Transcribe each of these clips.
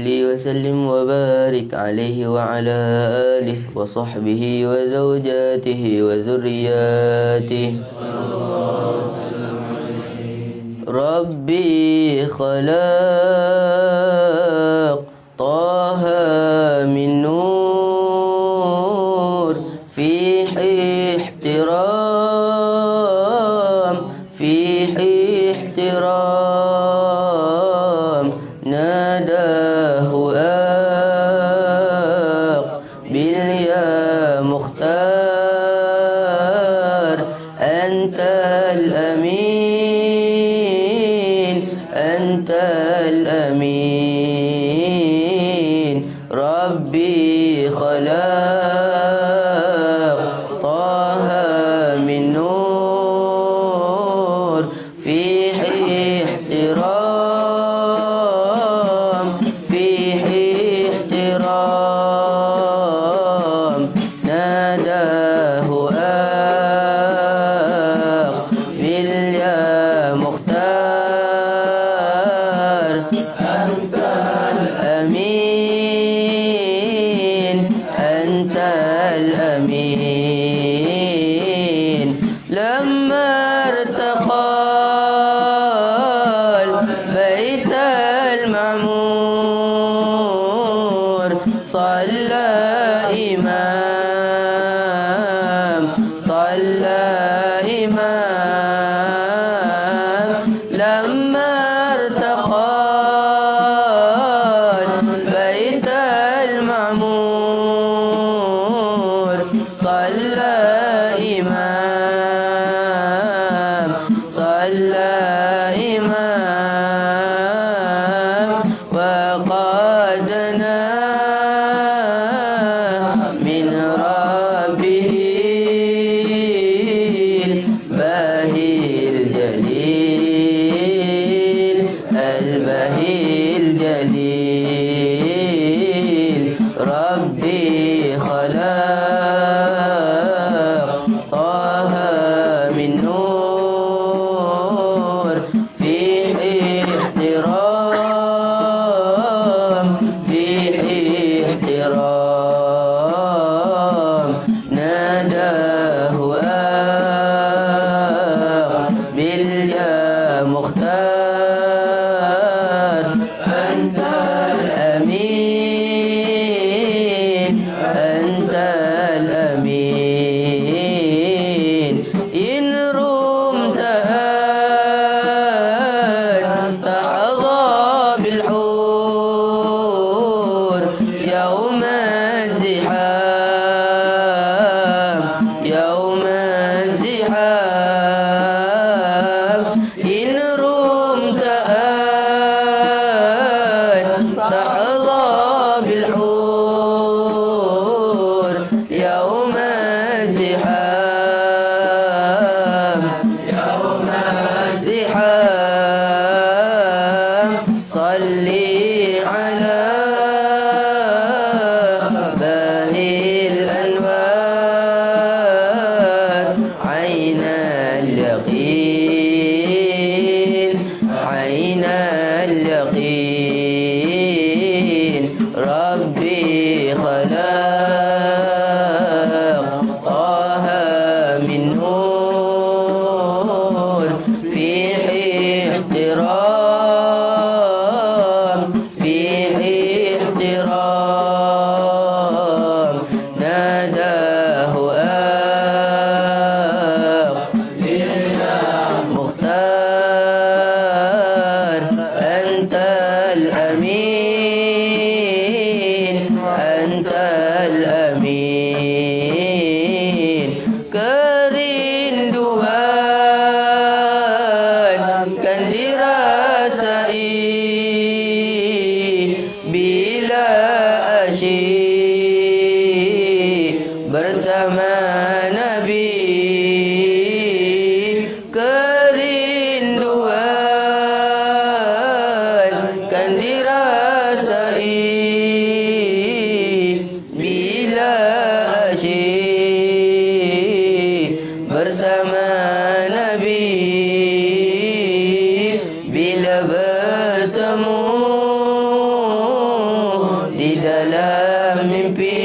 وسلم وبارك عليه وعلى آله وصحبه وزوجاته وذرياته. ربي خلق طه من نور فيه احترام فيه احترام ناداه أقبل يا مختار أنت الأمين أنت الأمين. ربي خلق طه من نور فيه احترام فيه احترام ناداه أقبل يا مختار أنت الأمين أنت الأمين. لما ارتقى البيت المعمور صلى إمام صلى إمام. لما ارتقى البيت المعمور صلى إمام صلى إمام. وقادنا من ربه الباهي الجليل الباهي الجليل. ربي خلق طه من نور فيه احترام فيه احترام ناداه أقبل يا مختار أنت الأمين أنت الأمين. إن رمت أن تحظى بالحور يوم الزحام يوم الزحام. إن رمت أن تحظى بالحور يوم الزحام يوم الزحام. صلي على باهي الأنوار عين اليقين عين اليقين. dalam mimpi.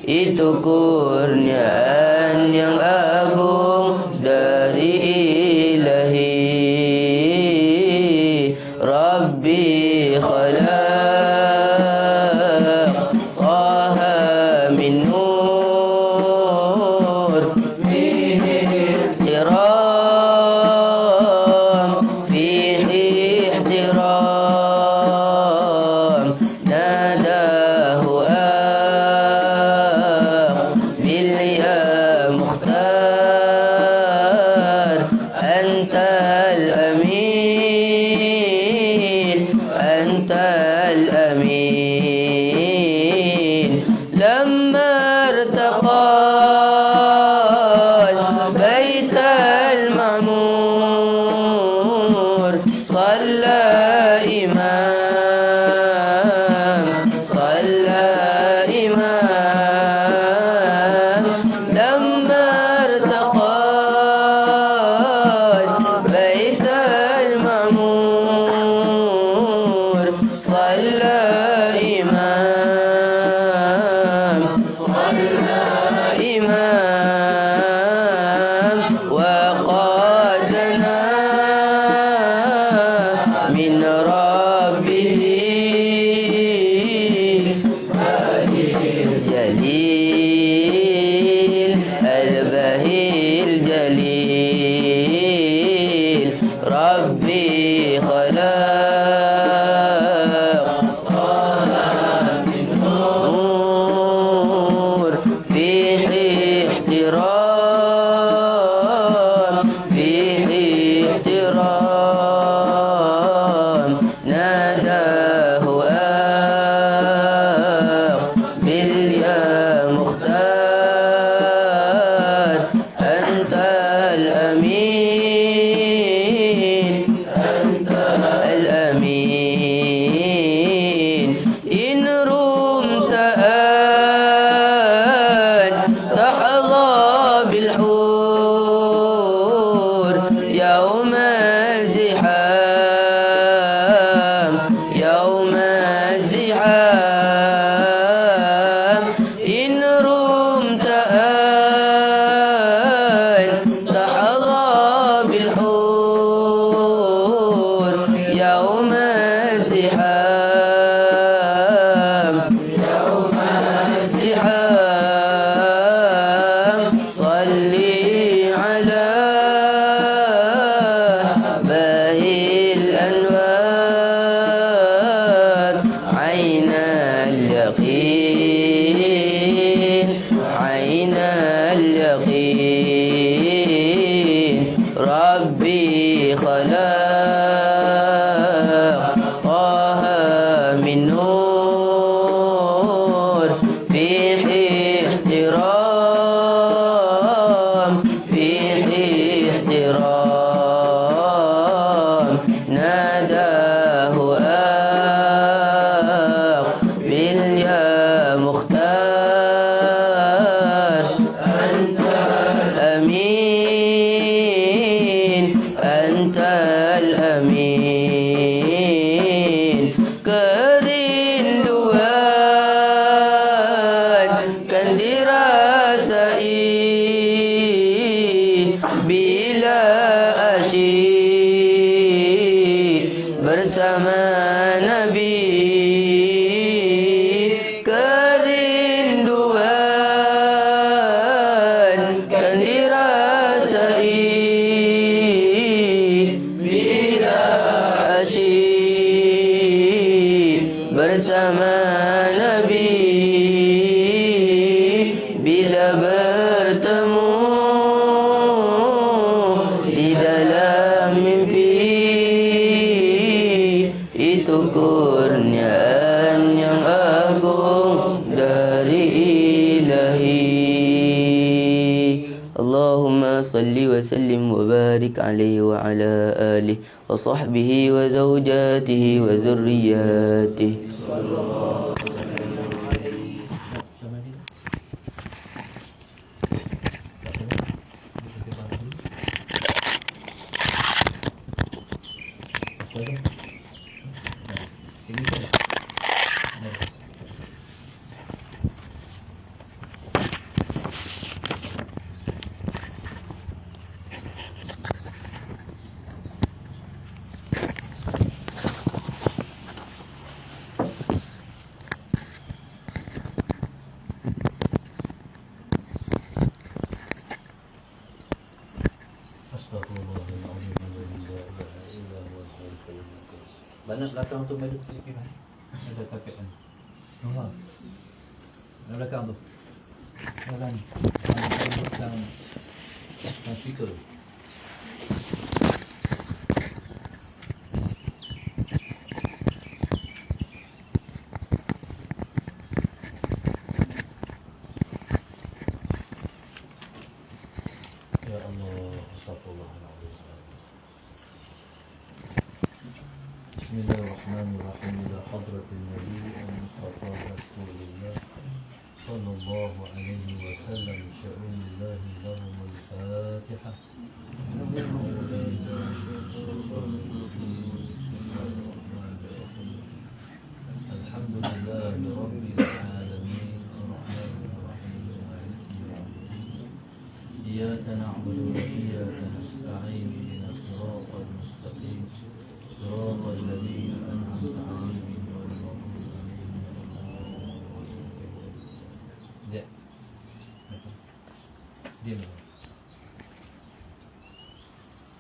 Itu kurniaan yang agung dari Ilahi. Rabbi khalaq Taha min nur fihi ihtiram fihi ihtiram nadahu bil ya mukhtar antal amin antal amin lamma irtaqa بيت المعمور صلى إمام لما ارتقى بيت المعمور صلى إمام وقادنا من ربه الجليل البهي الجليل ربي خلق نور فيه احترام فيه احترام ناداه باليا مختار أنت الأمين الأمين إن رمت أن تحظى بالحور يوم الزحام يوم الزحام إن رمت أن تحظى بالحور يوم الزحام صلي على باهي الأنوار عين اليقين عين اليقين ربي خلق طه من نور فيه احترام فيه احترام ناداه باليا مختار أنت الأمين أنت الأمين kerinduan kan dirasai bila asyik bersama Nabi. Kerinduan kan dirasai bila asyik bersama Nabi. Bila bertemu di dalam mimpi, itu kurniaan yang agung dari Ilahi. Allahumma salli wa sallim wa barik alaihi wa ala alihi wa sahbihi wa zawjatihi wa zurriyatihi. Tanah belakang tu ada telefon kan? Ada tapet kan? Oh. Belakang tu. Belakang. Belakang. Speaker. Ya Allah, astagfirullahaladzim. Bismillahirrahmanirrahim. Ila hadratin Nabi al-Mustafa Rasulullah sallallahu alaihi wasallam. Sya'unillahi lahumul Fatihah. Alhamdulillahi rabbil alamin. Ar-Rahmanir-Rahim. Maliki yawmiddin. Iyyaka na'budu wa iyyaka nasta'in. Ihdinas siratal mustaqim. Siratal ladzina an'amta 'alaihim ghairil maghdubi 'alaihim waladdallin. Ya. Diam.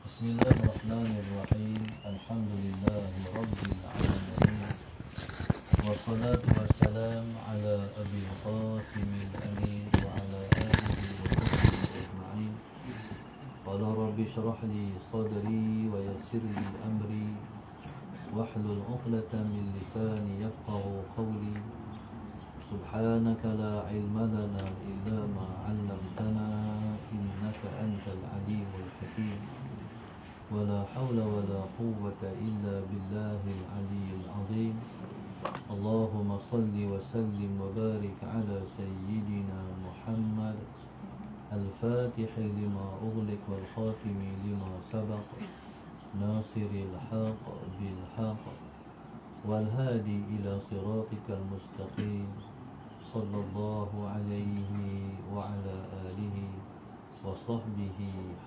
Bismillahirrahmanirrahim. Alhamdulillahi rabbil alamin. Wassalatu wassalam ala abil qasimil amin wa ala alihi wa sahbihi ajma'in. Qala rabbi shrah li sadri wa yassir li amri wahlul 'uqdatam min lisani yafqahu qawli. Subhanaka la ilma lana illa ma 'allamtana innaka antal alimul hakim. ولا حول ولا قوة إلا بالله العلي العظيم. اللهم صل وسلم وبارك على سيدنا محمد الفاتح لما أغلق والخاتم لما سبق ناصر الحق بالحق والهادي إلى صراطك المستقيم صلى الله عليه وعلى آله وصحبه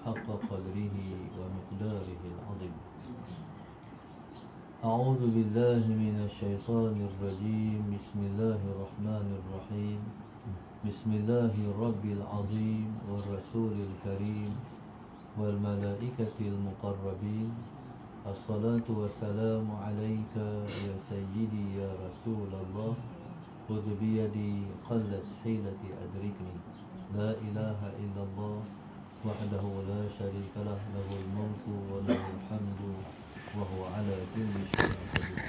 حق قدره ومقداره العظيم. أعوذ بالله من الشيطان الرجيم. بسم الله الرحمن الرحيم. بسم الله الرب العظيم والرسول الكريم والملائكة المقربين. الصلاة والسلام عليك يا سيدي يا رسول الله. خذ بيدي قلت حيلتي أدركني. لا إله إلا الله وحده لا شريك له. له الملك وله الحمد وهو على كل شيء قدير.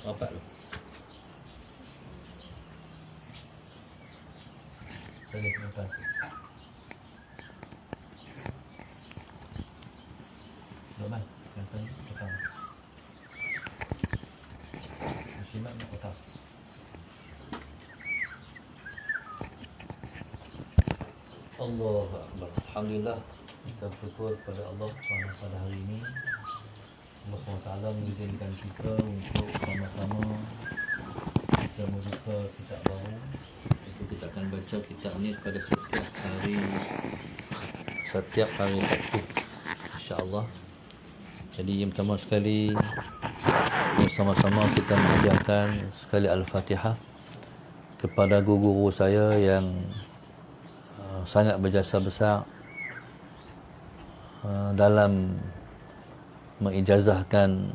Apa lu? Terima kasih. Baik, yang tadi pertama. Muslimat nak atas. Allahu Akbar. Alhamdulillah, kita bersyukur kepada Allah pada hari ini. Allah SWT mengizinkan kita untuk sama-sama kita membuka kitab baru. Itu kita akan baca kitab ini pada setiap hari Sabtu, insya-Allah. Jadi yang pertama sekali bersama-sama kita mengajarkan sekali Al-Fatihah kepada guru-guru saya yang sangat berjasa besar dalam mengijazahkan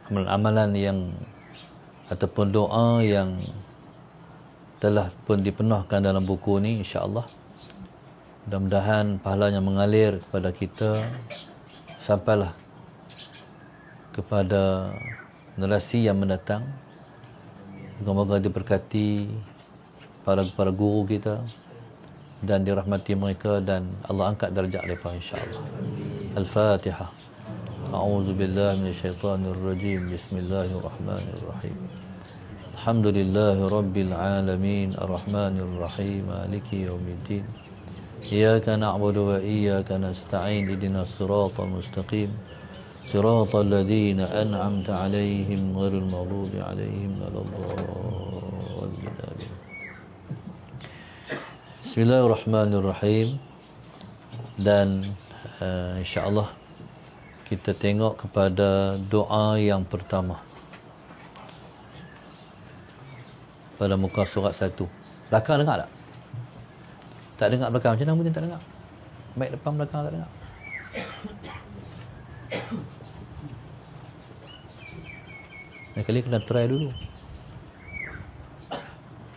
amalan-amalan yang ataupun doa yang telah pun dipenuhkan dalam buku ini, insya-Allah. Mudah-mudahan pahalanya mengalir kepada kita sampailah kepada generasi yang mendatang. Semoga diberkati para guru kita dan dirahmati mereka dan Allah angkat darjat mereka, insya-Allah. Al-Fatihah. A'udzu billahi minasyaitonir rajim. Bismillahirrahmanirrahim. Alhamdulillahi rabbil alamin. Ar-Rahmanir Rahim. Maliki yaumiddin. Iyyaka na'budu wa iyyaka nasta'in. Ihdinas siratal mustaqim. Siratal ladzina an'amta 'alaihim ghairil maghdubi 'alaihim waladdallin. Bismillahirrahmanirrahim. Dan insya-Allah kita tengok kepada doa yang pertama. pada muka surat 1. Belakang dengar tak? Tak dengar belakang. Macam mana mungkin tak dengar? Baik depan belakang tak dengar. Lain kali kena try dulu.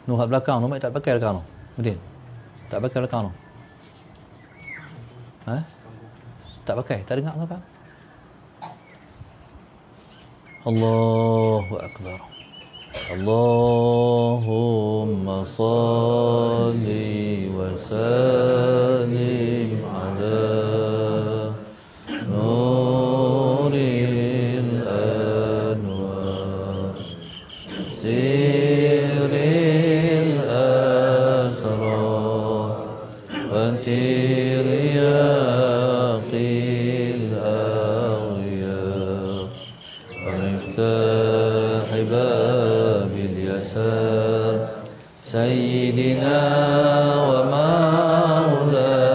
Nuhat belakang tu, baik tak pakai belakang tu. Betul? Tak pakai belakang tu. Ha? Tak pakai, tak dengar belakang. Allahu Akbar. Allahumma salli wa sallim ala nuril anwar sirril asrar wa tiryaqil aghyar wa miftah babil yasar sayyidina wa maulana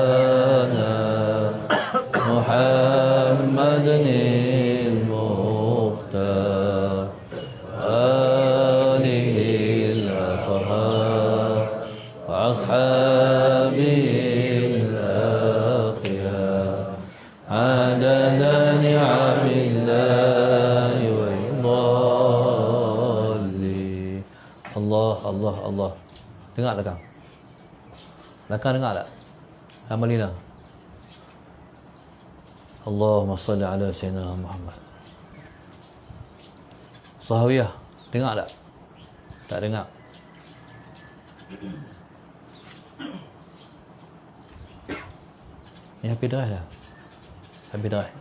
Muhammadin al-Mukhtar alihi al-athhar wa ashabihi al-akhyar adada ni'amillahi wa idhalli. Allah, Allah, Allah. Dengar belakang. Belakang dengar tak? Amalina. Allahumma salli ala sayyidina Muhammad. Sahawiyah, dengar tak? Tak dengar. Ni happy drive dah. Happy drive.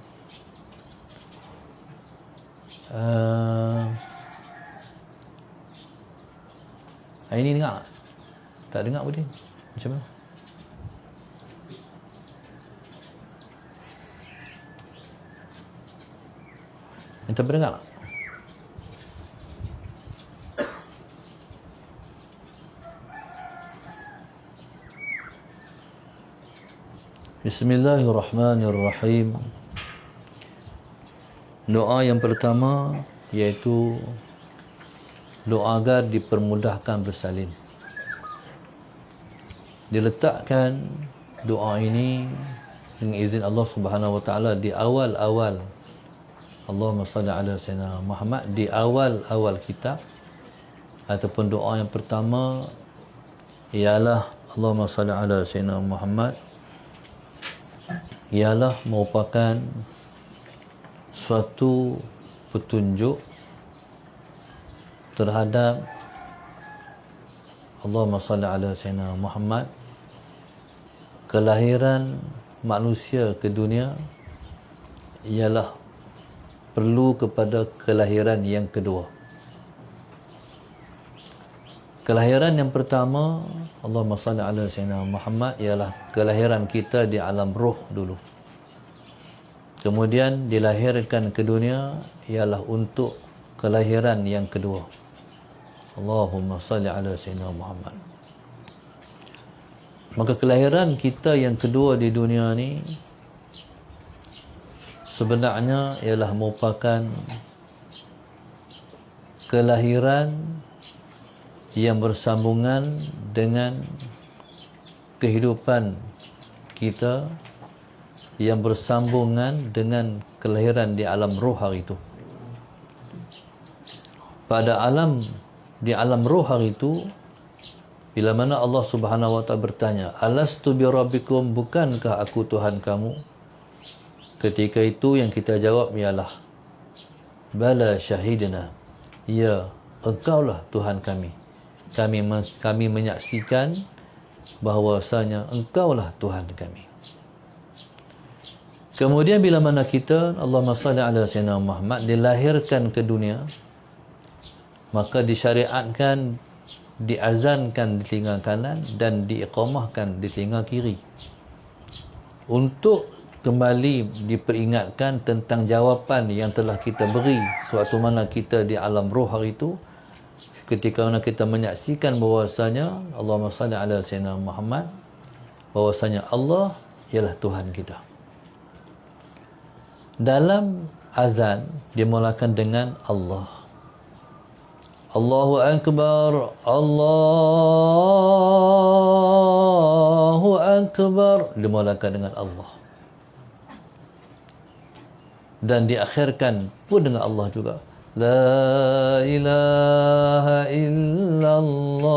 Ini dengar tak? Tak dengar pun dia. Macam mana? Minta berdengar tak? Bismillahirrahmanirrahim. Doa yang pertama iaitu doa agar dipermudahkan bersalin. Diletakkan doa ini dengan izin Allah Subhanahu wa taala di awal-awal, Allahumma salli ala sayyidina Muhammad, di awal-awal kitab, ataupun doa yang pertama ialah Allahumma salli ala sayyidina Muhammad, ialah merupakan suatu petunjuk terhadap Allahumma salli ala sayyidina Muhammad, kelahiran manusia ke dunia ialah perlu kepada kelahiran yang kedua. Kelahiran yang pertama, Allahumma salli ala sayyidina Muhammad, ialah kelahiran kita di alam roh dulu. Kemudian dilahirkan ke dunia ialah untuk kelahiran yang kedua. Allahumma salli ala sayyidina Muhammad. Maka kelahiran kita yang kedua di dunia ni sebenarnya ialah merupakan kelahiran yang bersambungan dengan kehidupan kita, yang bersambungan dengan kelahiran di alam roh hari itu. Di alam roh hari itu, bila mana Allah Subhanahu wa taala bertanya, alastu bi rabbikum, bukankah aku Tuhan kamu? Ketika itu yang kita jawab ialah bala syahidna, ya, engkaulah Tuhan kami. Kami menyaksikan bahawasanya engkaulah Tuhan kami. Kemudian bila mana kita, Allahumma salli ala sayyidina Muhammad, dilahirkan ke dunia, maka disyariatkan, diazankan di telinga kanan dan diiqamahkan di telinga kiri, untuk kembali diperingatkan tentang jawapan yang telah kita beri sewaktu mana kita di alam roh hari itu, ketika mana kita menyaksikan bahawasanya Allahumma salli ala sayyidina Muhammad, bahawasanya Allah ialah Tuhan kita. Dalam azan dimulakan dengan Allah. Allahu Akbar, Allahu Akbar, dimulakan dengan Allah. Dan diakhirkan pun dengan Allah juga. La ilaha illallah,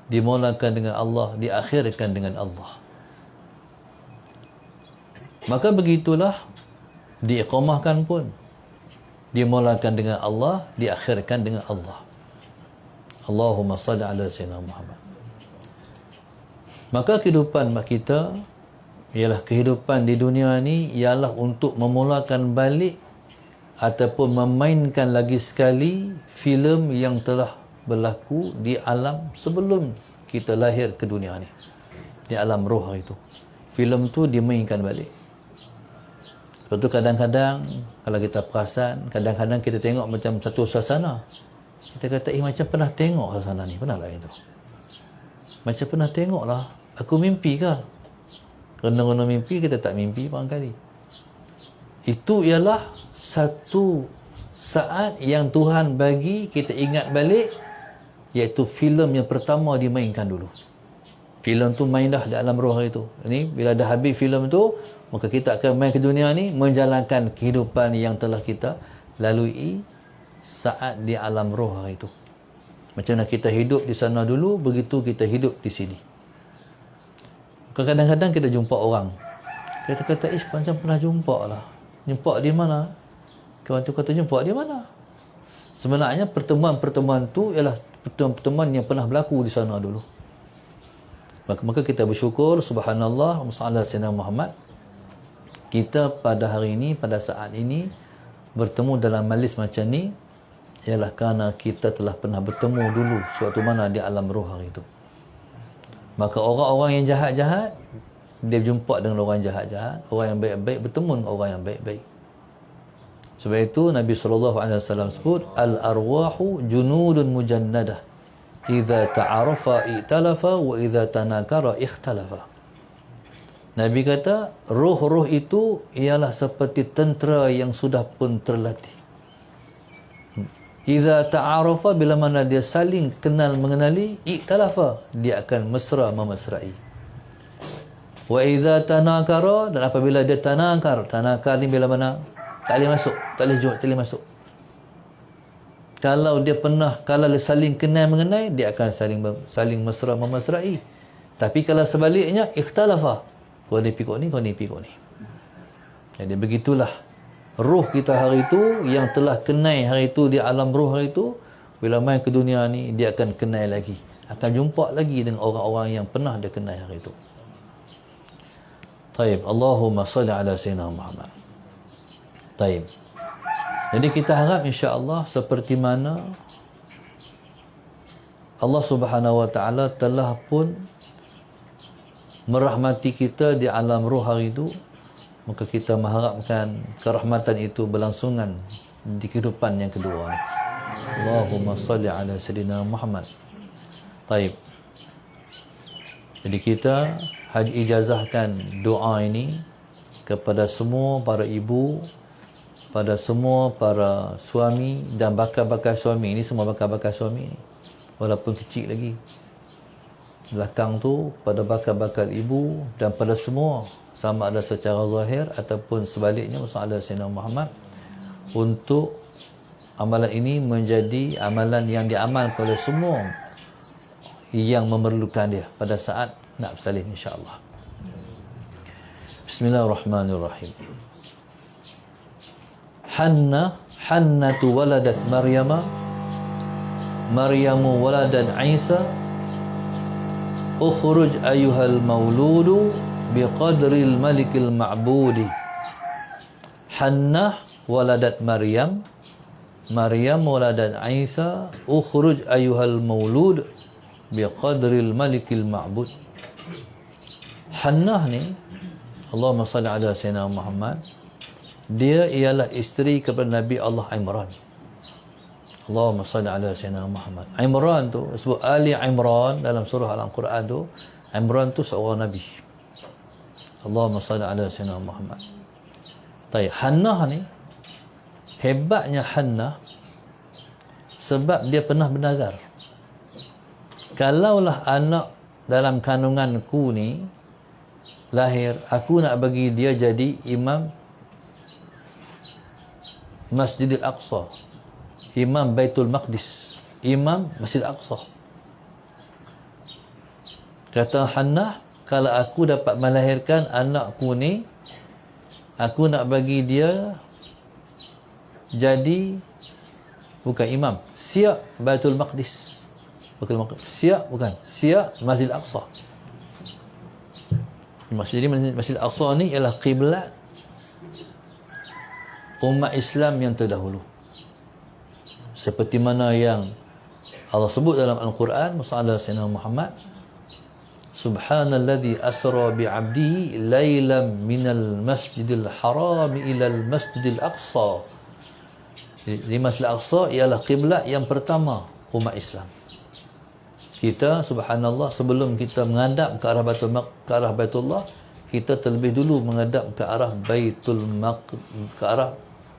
dimulakan dengan Allah, diakhirkan dengan Allah. Maka begitulah diiqamahkan pun, dimulakan dengan Allah, diakhirkan dengan Allah. Allahumma salli ala sayyidina Muhammad. Maka kehidupan kita ialah kehidupan di dunia ni ialah untuk memulakan balik ataupun memainkan lagi sekali filem yang telah berlaku di alam sebelum kita lahir ke dunia ni, di alam roh itu. Filem tu dimainkan balik. Sebab tu kadang-kadang kalau kita perasan, kadang-kadang kita tengok macam satu suasana, kita kata macam pernah tengok suasana ni, pernah lah itu, macam pernah tengok lah, aku mimpi ke? Kena mimpi, kita tak mimpi barangkali. Itu ialah satu saat yang Tuhan bagi kita ingat balik, iaitu filem yang pertama dimainkan dulu. Filem tu main dah di alam roh itu. Ini bila dah habis filem tu, maka kita akan main ke dunia ni menjalankan kehidupan yang telah kita lalui saat di alam roh itu. Macam mana kita hidup di sana dulu, begitu kita hidup di sini. Kadang-kadang kita jumpa orang, kita kata, macam pernah jumpa lah. Jumpa di mana? Kawan tu kata, jumpa di mana? Sebenarnya pertemuan-pertemuan tu ialah pertemuan yang pernah berlaku di sana dulu. Maka kita bersyukur, subhanallah, sallallahu alaihi Muhammad, kita pada hari ini, pada saat ini bertemu dalam majlis macam ni ialah kerana kita telah pernah bertemu dulu suatu mana di alam roh hari itu. Maka orang-orang yang jahat-jahat, dia jumpa dengan orang jahat-jahat, orang yang baik-baik bertemu dengan orang yang baik-baik. Sebab itu Nabi SAW sebut, al-arwahu junudun mujannadah, idza ta'arafa i'talafa wa idza tanakara ikhtalafa. Nabi kata, roh-roh itu ialah seperti tentera yang sudah pun terlatih. Iza ta'arafa, bila mana dia saling kenal mengenali, i'talafa, dia akan mesra memesrai. Wa iza tanakara, dan apabila dia tanakar ni bila mana tak boleh masuk, tak boleh masuk. Kalau dia saling kenal mengenai, dia akan saling mesra memesrai. Tapi kalau sebaliknya, ikhtalafa, kau ni pikuk ni. Jadi begitulah roh kita hari itu yang telah kenal hari itu di alam roh hari itu, bila main ke dunia ni dia akan kenal lagi, akan jumpa lagi dengan orang-orang yang pernah dia kenal hari itu. Taib, Allahumma salli ala sayyidina Muhammad. Taib. Jadi kita harap insya-Allah seperti mana Allah Subhanahu wa taala telah pun merahmati kita di alam roh hari itu, maka kita mengharapkan kerahmatan itu berlangsungan di kehidupan yang kedua. Allahumma salli ala sayyidina Muhammad. Taib. Jadi kita ijazahkan doa ini kepada semua para ibu, pada semua para suami dan bakal-bakal suami. Ini semua bakal-bakal suami, walaupun kecil lagi. Belakang tu pada bakal-bakal ibu dan pada semua, sama ada secara zahir ataupun sebaliknya, sallallahu alaihi Muhammad, untuk amalan ini menjadi amalan yang diamalkan oleh semua yang memerlukan dia pada saat nak bersalin, insya-Allah. Bismillahirrahmanirrahim. Hannatu waladat Maryamu waladat Isa, ukhruj ayyuhal mauludu biqadril malikil ma'budi. Hannah waladat Maryam waladat Isa, ukhruj ayyuhal maulud biqadril malikil ma'bud. Hannah ni, Allahumma salli ala sayyidina Muhammad, dia ialah isteri kepada Nabi Allah Imran. Allahumma salli ala sayyidina Muhammad. Imran tu sebut Ali Imran dalam surah Al-Quran tu. Imran tu seorang Nabi. Allahumma salli ala sayyidina Muhammad. Baik, Hannah ni Hebatnya Hannah sebab dia pernah bernazar, kalaulah anak dalam kandunganku ni lahir, aku nak bagi dia jadi imam Masjidil Aqsa, imam Baitul Maqdis, imam Masjid Aqsa. Kata Hannah, kalau aku dapat melahirkan anakku ni, aku nak bagi dia jadi bukan imam, siap Baitul Maqdis, bukan siap Masjid Aqsa. Jadi Masjid Aqsa ni ialah kiblat umat Islam yang terdahulu, seperti mana yang Allah sebut dalam Al-Quran, Musallallahu Sayyidina Muhammad, Subhanalladzi asra bi'abdihi laylam minal masjidil haram ilal masjidil aqsa. Di Masjid Aqsa ialah kiblat yang pertama umat Islam. Kita subhanallah, sebelum kita menghadap ke arah Baitullah, kita terlebih dulu menghadap ke arah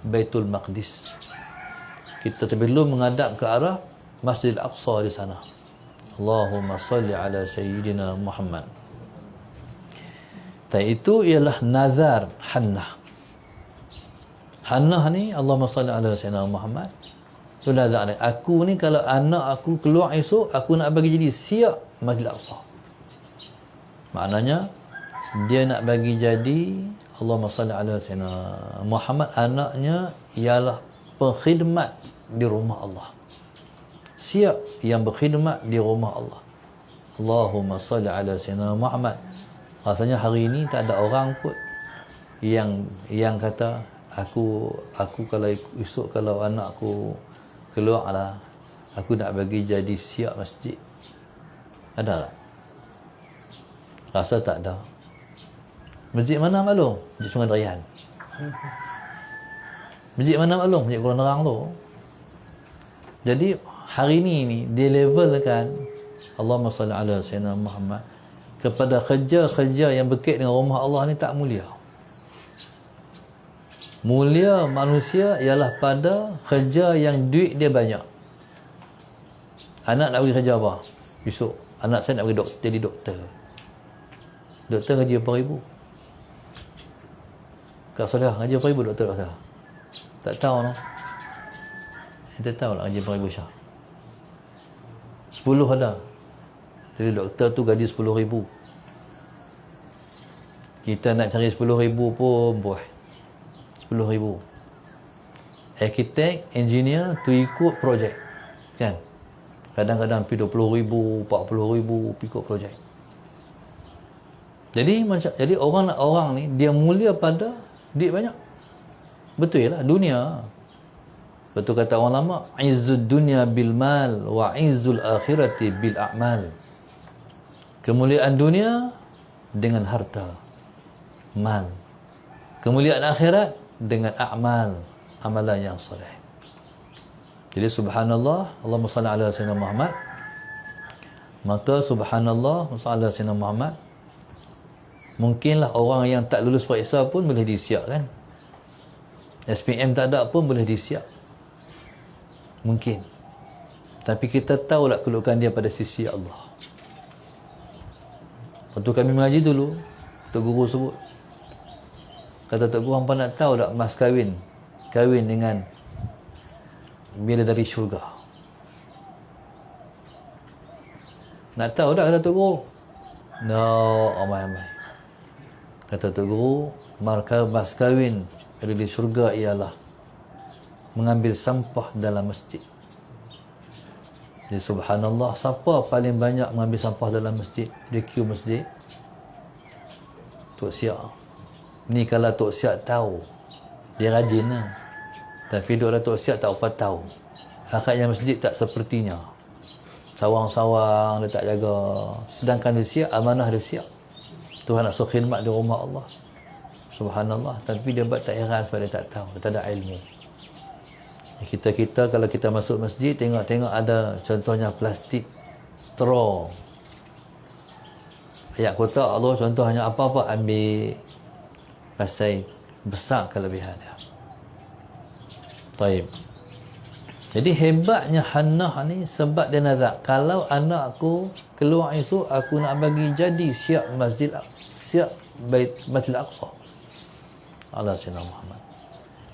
Baitul Maqdis. Kita terlebih dulu menghadap ke arah Masjid Aqsa di sana. Allahumma salli ala Sayyidina Muhammad. Dan itu ialah nazar Hannah. Hannah ni, Allahumma salli ala Sayyidina Muhammad, itu nazar ni, aku ni kalau anak aku keluar esok, aku nak bagi jadi siap Masjid Aqsa. Maknanya dia nak bagi jadi, Allahumma salli ala Sayyidina Muhammad, anaknya ialah pengkhidmat di rumah Allah, siap yang berkhidmat di rumah Allah. Allahumma salli ala Sayyidina Muhammad. Rasanya hari ini tak ada orang pun yang kata aku kalau esok kalau anak aku keluar lah, aku nak bagi jadi siap masjid. Ada tak? Rasa tak ada. Masjid mana maklum? Masjid Sungai Derian. Masjid mana maklum? Masjid Kuala Nerang tu. Jadi hari ni dilevelkan, Allahumma salli ala Sayyidina Muhammad, kepada kerja-kerja yang berkait dengan rumah Allah ni tak mulia. Mulia manusia ialah pada kerja yang duit dia banyak. Anak nak pergi kerja apa? Besok anak saya nak pergi jadi doktor. Doktor gaji berapa ribu? Kak Solah gaji berapa ribu doktor Kak? Tak tahu no. Kita tahu lah gaji berapa ribu Syah. 10 ada. Jadi doktor tu gaji 10,000. Kita nak cari 10,000 pun buah. 10,000. Arkitek, engineer tu ikut projek. Kan? Kadang-kadang pergi 20,000, 40,000 ikut projek. Jadi orang ni dia mulia pada duit banyak. Betul lah dunia. Betul kata orang lama, izzud dunya bil mal wa izzul akhirati bil a'mal. Kemuliaan dunia dengan harta, mal. Kemuliaan akhirat dengan amal, amalan yang soleh. Jadi subhanallah, Allahumma salli ala Sayyidina Muhammad. Maka subhanallah, salli ala Sayyidina Muhammad, mungkinlah orang yang tak lulus periksa pun boleh disiap kan. SPM tak ada pun boleh disiap. Mungkin. Tapi kita tahu tak kedudukan dia pada sisi Allah. Waktu kami mengaji dulu, Tok Guru sebut, kata Tok Guru, hampa nak tahu tak mas kahwin dengan bila dari syurga? Nak tahu tak, kata Tok Guru? No, amai-amai. Kata Tok Guru, mas kahwin dari syurga ialah mengambil sampah dalam masjid. Jadi subhanallah, siapa paling banyak mengambil sampah dalam masjid? Dia queue masjid. Tok Siak. Ni kalau Tok Siak tahu, dia rajin lah. Tapi duduk Tok Siak tak apa tahu. Akhiratnya masjid tak sepertinya. Sawang-sawang dia tak jaga. Sedangkan dia siap, amanah dia siap. Tuhan nak suruh khidmat di rumah Allah. Subhanallah. Tapi dia buat tak heran sebab dia tak tahu. Dia tak ada ilmu. Kita kalau kita masuk masjid, tengok ada contohnya plastik, straw, ayat kotak Allah, contohnya apa-apa ambil, pasal besar kelebihan dia. Taib. Jadi hebatnya Hannah ni sebab dia nazar, kalau anakku keluar esok, aku nak bagi jadi siap Masjid Aqsa. Allah Sayyidina Muhammad.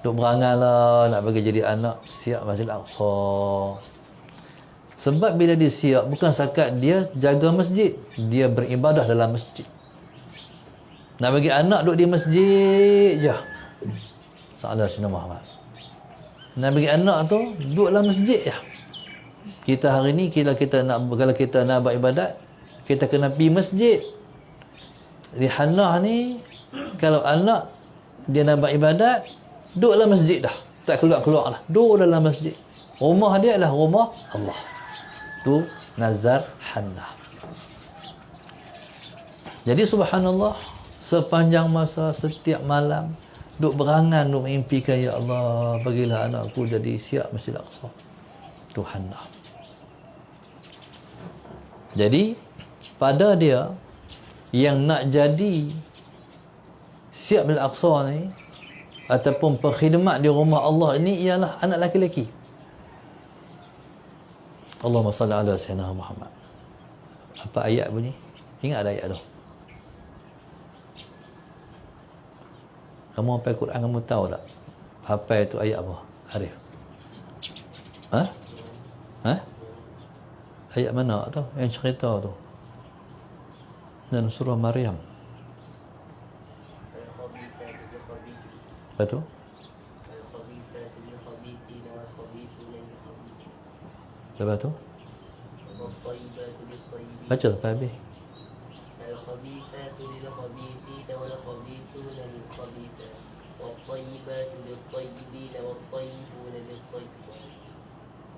Duk berangan lah nak bagi jadi anak siap Masjid Aqsa. Sebab bila dia siap, bukan setakat dia jaga masjid, dia beribadah dalam masjid. Nak bagi anak duduk di masjid je. Salah Sayyidina Muhammad. Nak bagi anak tu duduk dalam masjid je. Kita hari ni kalau kita nak buat ibadat, kita kena pergi masjid. Di Hannah ni, kalau anak dia nak buat ibadat, duduk dalam masjid dah. Tak keluar-keluar lah. Duduk dalam masjid. Rumah dia adalah rumah Allah. Tu nazar Hannah. Jadi subhanallah, sepanjang masa, setiap malam duk berangan, duk mengimpikan, ya Allah, bagilah anakku jadi siap Masjid Aqsa. Tu Hannah. Jadi pada dia yang nak jadi siap Masjid Aqsa ni ataupun perkhidmat di rumah Allah ini ialah anak laki-laki. Allahumma salli ala sayyidina Muhammad. Apa ayat bunyi? Ingat ada ayat tu? Kamu hafal Quran, kamu tahu tak? Hafal itu ayat apa? Arif? Ayat mana tu? Yang cerita tu? Dan surah Maryam. Betul? Lepas tu? Baca sampai habis. الخبيثات للخبيثين والخبيثون للخبيثات والطيبات للطيبين والطيبون للطيبات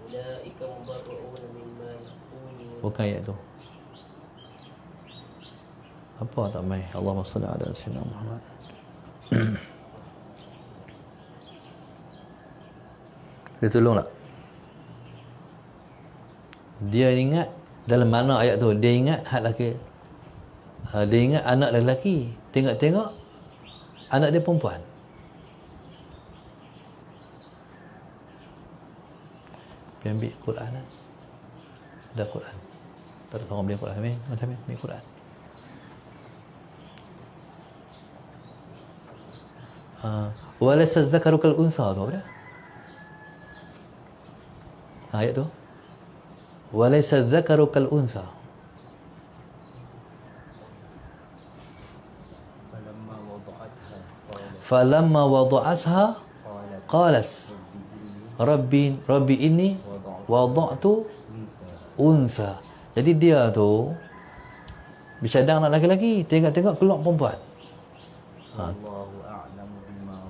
أولئك مبرؤون مما يقولون. Bukan ayat tu. Apa tak mai? Allahumma salli ala sayyidina Muhammad. Dia tolong tak? Dia ingat dalam mana ayat tu, dia ingat hak laki, dia ingat anak lelaki, tengok-tengok anak dia perempuan. Pergi ambil Quran lah. Ada Quran. Tak ada orang beli Quran. Ambil Quran. Walaysa dzakaru kal untha tu apa dia? Ayat tu. Walaysa dzakaru kal untha. Falamma wada'atha qalat Rabbi inni wada'tu untha. Jadi dia tu bercadang anak lelaki, tengok-tengok keluar perempuan.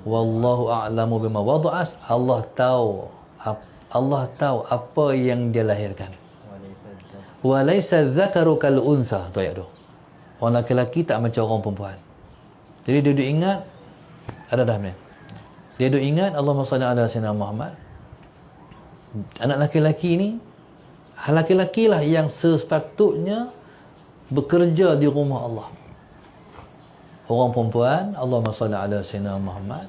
Wallahu a'lamu bima wada'at. Allah tahu apa yang dia lahirkan. Walaysa dzakaru kal untha. Tu ayat tu. Orang lelaki tak macam orang perempuan. Jadi dia duk ingat, ada dah ni. Dia duk ingat Allahumma salli ala sayyidina Muhammad. Anak laki-laki ni, laki-laki lah yang sepatutnya bekerja di rumah Allah. Orang perempuan, Allahumma salli ala sayyidina Muhammad,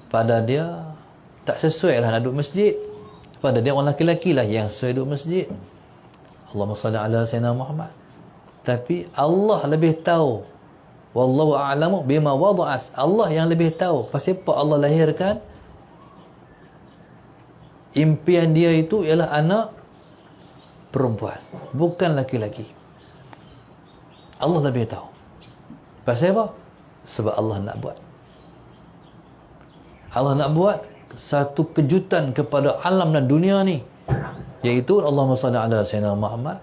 pada dia tak sesuai lah nak duduk masjid. Pada dia orang laki-laki lah yang sesuai duduk masjid. Allahumma salli ala sayyidina Muhammad. Tapi Allah lebih tahu. Wallahu a'lamu bima wada'as. Allah yang lebih tahu pasal apa Allah lahirkan. Impian dia itu ialah anak perempuan, bukan laki-laki. Allah lebih tahu. Pasal apa? Sebab Allah nak buat. Allah nak buat satu kejutan kepada alam dan dunia ni, iaitu Allahumma salli ala sayyidina Muhammad.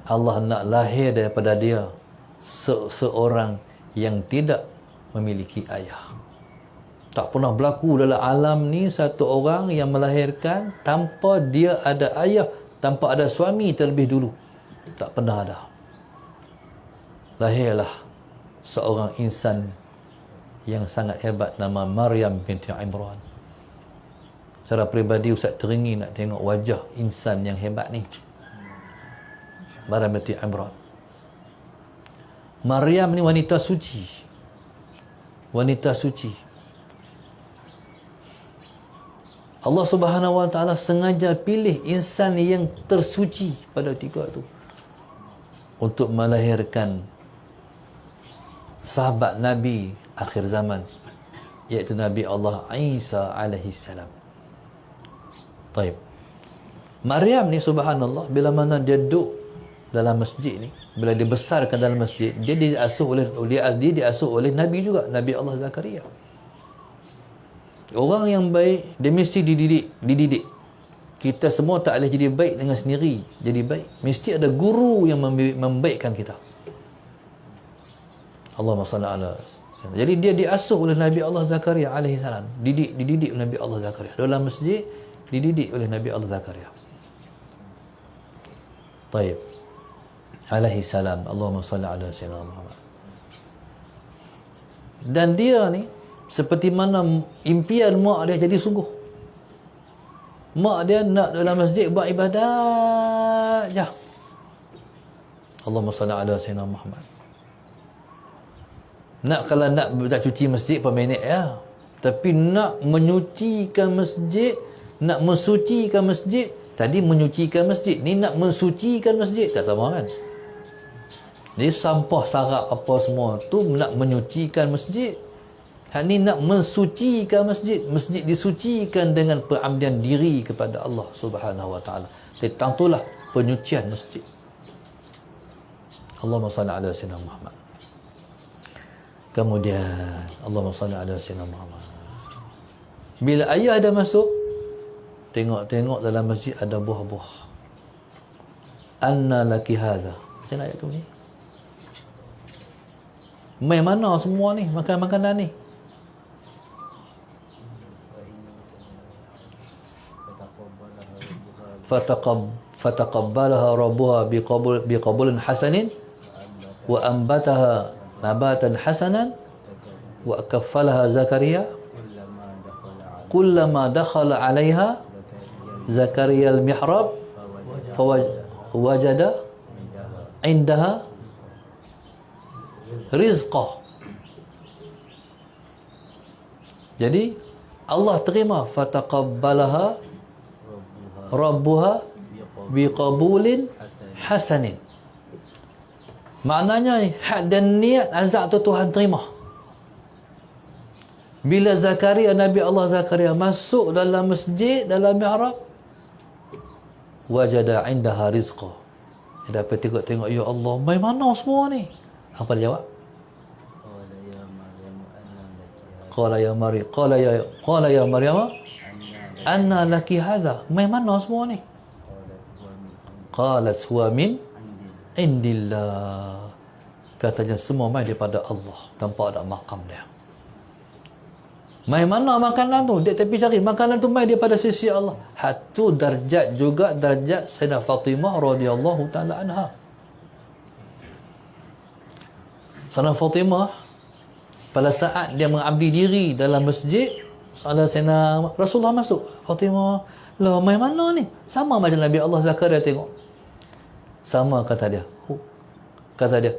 Allah nak lahir daripada dia seorang yang tidak memiliki ayah. Tak pernah berlaku dalam alam ni satu orang yang melahirkan tanpa dia ada ayah, tanpa ada suami terlebih dulu. Tak pernah ada. Lahirlah seorang insan yang sangat hebat, nama Maryam binti Imran. Secara peribadi Ustaz teringin nak tengok wajah insan yang hebat ni, Maryam binti Imran. Maryam ni wanita suci. Wanita suci. Allah Subhanahu Wa Taala sengaja pilih insan yang tersuci pada ketika itu untuk melahirkan sahabat Nabi akhir zaman, iaitu Nabi Allah Isa alaihi salam. Taib. Maryam ni subhanallah, bila mana dia duduk dalam masjid ni, bila dia besarkan dalam masjid, dia diasuh oleh Nabi juga, Nabi Allah Zakaria. Orang yang baik dia mesti dididik. Kita semua tak boleh jadi baik dengan sendiri. Jadi baik, mesti ada guru yang membaikkan kita. Allahumma salli ala. Jadi dia diasuh oleh Nabi Allah Zakaria alaihi salam. Dididik oleh Nabi Allah Zakaria. Dalam masjid dididik oleh Nabi Allah Zakaria. Taib. Alaihi salam. Allahumma salli ala sayyidina Muhammad. Dan dia ni seperti mana impian mak dia jadi sungguh. Mak dia nak dalam masjid buat ibadat je. Allahumma salli ala sayyidina Muhammad. Kalau nak cuci masjid per minit ya. Tapi nak menyucikan masjid, nak mensucikan masjid, tadi menyucikan masjid, ni nak mensucikan masjid, tak sama kan? Jadi sampah sarap apa semua tu nak menyucikan masjid. Hak ni nak mensucikan masjid. Masjid disucikan dengan perabdian diri kepada Allah Subhanahu Wa Taala. Tentulah penyucian masjid. Allahumma salli ala sayyidina Muhammad. Kemudian Allahumma salli ala sayyidina Muhammad. Bila ayah ada masuk, tengok dalam masjid ada buah-buah. Anna laki hadha. Macam ayat tu ni. Mai mana semua ni makanan ni? Fataqabbalaha rabbuha biqabulin hasanin wa anbataha nabatan hasanan wa kaffalaha Zakaria kullama dakhala 'alaiha Zakaria al-mihrab fawajada indaha rizqah. Jadi Allah terima fataqabbalaha rabbuha biqabulin hasanin. Maknanya hak dan niat azab tu Tuhan terima. Bila Zakaria, Nabi Allah Zakaria masuk dalam masjid, dalam mihrab, wajada indaha rizqah. Dia dapat tengok, ya Allah, mai mana semua ni? Apa dia jawab? Qala ya Maryam anna laki hadha. Mai mana semua ni? Qalat huwa min indillah. Katanya semua mai daripada Allah, tanpa ada makam dia. Mai mana makanan tu? Dia tapi cari makanan tu mai daripada sisi Allah. Hatu darjat juga darjat Sayyidah Fatimah radhiyallahu taala anha. Sayyidah Fatimah pada saat dia mengabdi diri dalam masjid, Sayyidina Rasulullah masuk. Fatimah, lah mai mana ni? Sama macam Nabi Allah Zakaria tengok. Sama kata dia.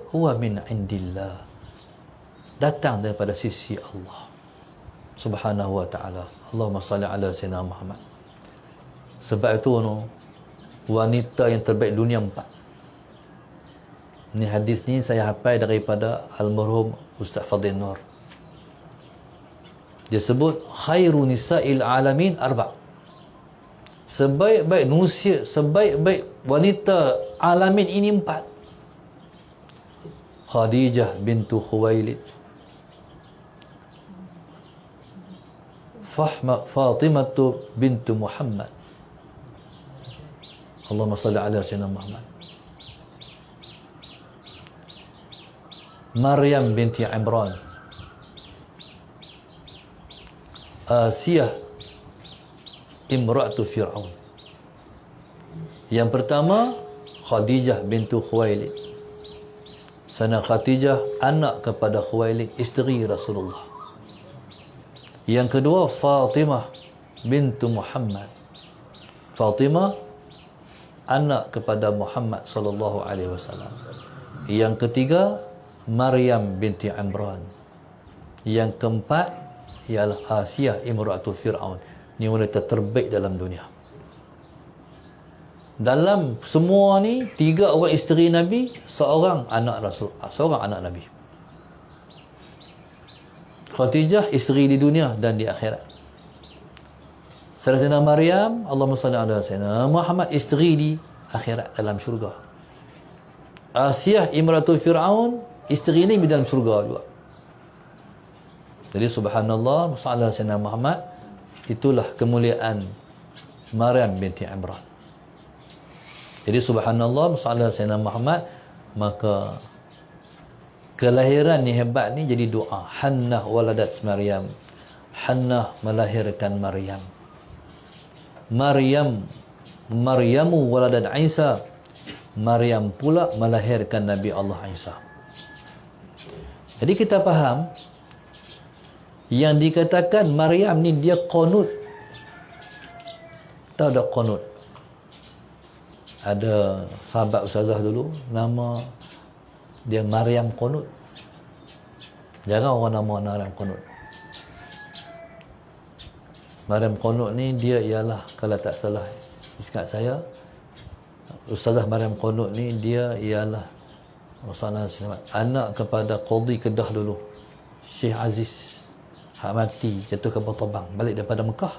Huwa min indillah. Datang daripada sisi Allah Subhanahu Wa Taala. Allahumma salli ala sayyidina Muhammad. Sebab itu wanita yang terbaik dunia 4. Ni hadis ni saya hafal daripada almarhum Ustaz Fadil Nur. Dia sebut khairu nisa'il alamin 4. Sebaik-baik manusia, sebaik-baik wanita alamin ini 4. Khadijah bintu Khuwailid, Fatimah bintu Muhammad. Allahumma salli ala sayyidina Muhammad. Maryam binti Imran, Asiyah imra'atu Fir'aun. Yang pertama Khadijah bintu Khuwailid. Sana Khadijah anak kepada Khuwailid, isteri Rasulullah. Yang kedua Fatimah bintu Muhammad. Fatimah anak kepada Muhammad sallallahu alaihi wasallam. Yang ketiga Maryam binti Imran. Yang keempat ialah Asiyah imra'atu Fir'aun. Ni wanita terbaik dalam dunia. Dalam semua ni 3 orang isteri Nabi, seorang anak Rasul, seorang anak Nabi. Khadijah isteri di dunia dan di akhirat. Sayyidatina Maryam, Allahumma salli ala sayyidina Muhammad, isteri di akhirat dalam syurga. Asiyah imratul Fir'aun, isteri ni di dalam syurga juga. Jadi subhanallah, sallallahu alaihi wasallam Muhammad, itulah kemuliaan Maryam binti Imran. Jadi subhanallah, sallallahu alaihi wasallam Muhammad, maka kelahiran ni hebat ni jadi doa. Hannah waladat Maryam. Hannah melahirkan Maryam. Maryamu waladat Isa. Maryam pula melahirkan Nabi Allah Isa. Jadi kita faham yang dikatakan Maryam ni dia qunut. Tahu tak qunut? Ada sahabat ustazah dulu nama dia Maryam qunut. Jarang orang nama Maryam qunut. Maryam qunut ni dia ialah, kalau tak salah ingat saya, ustazah Maryam qunut ni dia ialah Rasulullah SAW, anak kepada Qadhi Kedah dulu, Syekh Aziz, hak mati jatuh ke bawah terbang balik daripada Mekah.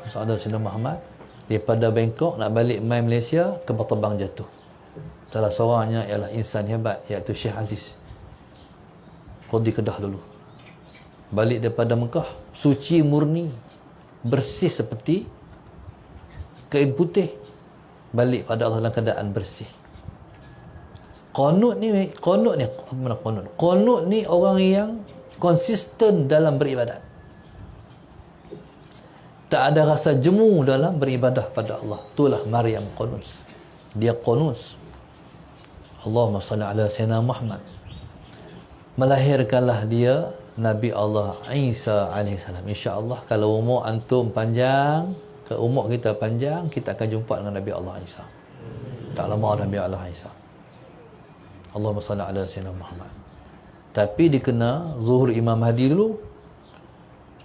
Rasulullah SAW Muhammad daripada Bangkok nak balik mai Malaysia, ke bawah terbang jatuh. Salah seorangnya ialah insan hebat, iaitu Syekh Aziz, Qadhi Kedah dulu. Balik daripada Mekah suci murni, bersih seperti kain putih, balik pada Allah dalam keadaan bersih. Qunut ni orang yang konsisten dalam beribadat. Tak ada rasa jemu dalam beribadah pada Allah. Itulah Maryam qunut. Dia qunut. Allahumma salli ala sayyidina Muhammad. Melahirkanlah dia Nabi Allah Isa alaihissalam. InsyaAllah kalau umur antum panjang, ke umur kita panjang, kita akan jumpa dengan Nabi Allah Isa. Tak lama Nabi Allah Isa. Allahumma salli ala sayyidina Muhammad. Tapi dia kena zuhur Imam Mahdi dulu.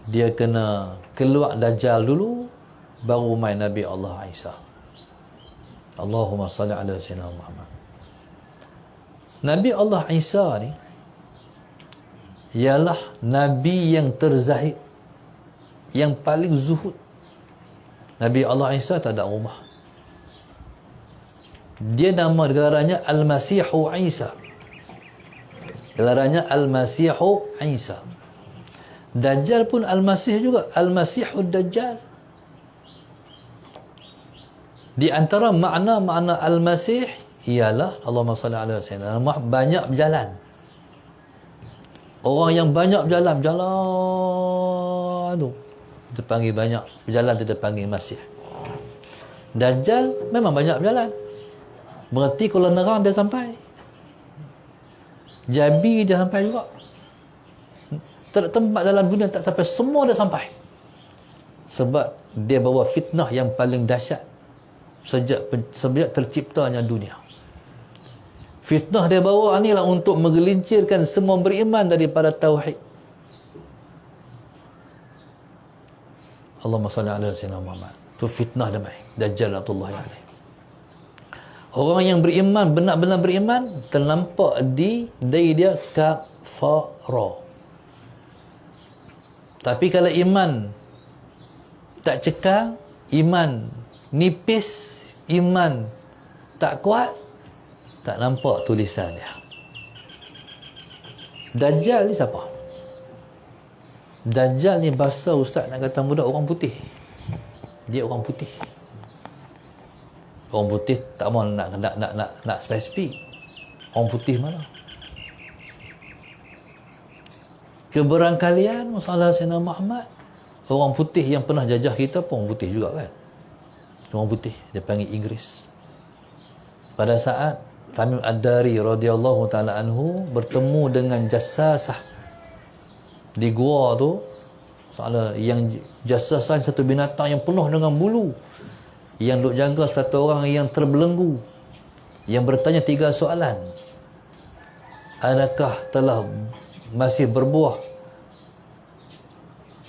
Dia kena keluar Dajjal dulu, baru main Nabi Allah Isa. Allahumma salli ala sayyidina Muhammad. Nabi Allah Isa ni ialah Nabi yang terzahid, yang paling zuhud. Nabi Allah Isa tak ada rumah. Dia nama gelarannya Al-Masihu Isa. Gelarannya Al-Masihu Isa. Dajjal pun Al-Masih juga, Al-Masihud Dajjal. Di antara makna-makna Al-Masih ialah Allahumma salli ala sayyidina Muhammad, banyak berjalan. Orang yang banyak berjalan tu kita panggil banyak berjalan, kita panggil Masih. Dajjal memang banyak berjalan. Berarti kalau nerang dia sampai. Jabi dia sampai juga. Tak ada tempat dalam dunia tak sampai, semua dia sampai. Sebab dia bawa fitnah yang paling dahsyat sejak terciptanya dunia. Fitnah dia bawa inilah untuk menggelincirkan semua beriman daripada tauhid. Allahumma salli ala sayyidina Muhammad. Tu fitnah dia mai, Dajjal atullahi alaih. Orang yang beriman, benar-benar beriman, terlampak dari dia kafara. Tapi kalau iman tak cekal, iman nipis, iman tak kuat, tak nampak tulisan dia. Dajjal ni siapa? Dajjal ni bahasa ustaz nak kata mudah, orang putih. Dia orang putih. Orang putih tak mau nak spesifik. Orang putih mana? Keberangkalian masalah Sayyidina Muhammad, orang putih yang pernah jajah kita pun orang putih juga kan. Orang putih, dia panggil Inggeris. Pada saat Tamim Ad-Dari radhiyallahu ta'ala anhu bertemu dengan Jassasah di gua tu, soalnya yang Jassasah satu binatang yang penuh dengan bulu, yang duk jaga satu orang yang terbelenggu, yang bertanya 3 soalan. Adakah telah masih berbuah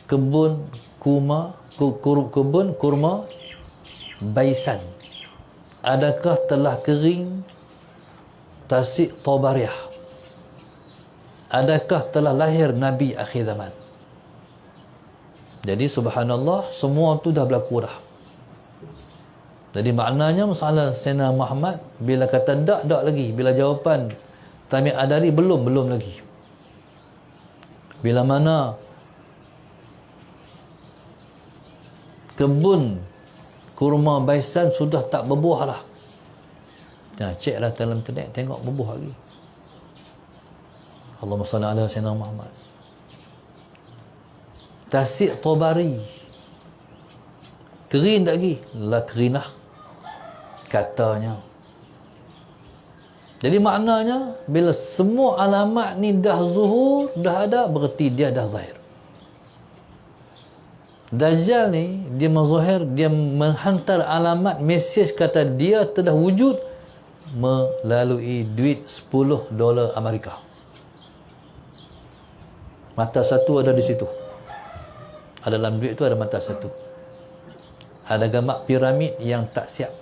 kebun kebun kurma Baisan, adakah telah kering tasik Tabariyah? Adakah telah lahir Nabi akhir zaman? Jadi subhanallah, semua tu dah berlaku dah. Jadi maknanya masalah Sayyidina Muhammad bila kata tak lagi, bila jawapan Tamim Adari belum lagi. Bila mana kebun kurma Baisan sudah tak berbuah lah. Ceklah dalam internet, tengok berbuah lagi. Allahumma salli ala Sayyidina Muhammad. Tasik Tabari kering tak lagi? La kerinah katanya. Jadi maknanya bila semua alamat ni dah zuhur, dah ada, berarti dia dah zahir. Dajjal ni dia mazahir, dia menghantar alamat, mesej kata dia telah wujud melalui duit $10 Amerika. Mata satu ada di situ. Ada dalam duit tu ada mata satu. Ada gambar piramid yang tak siap.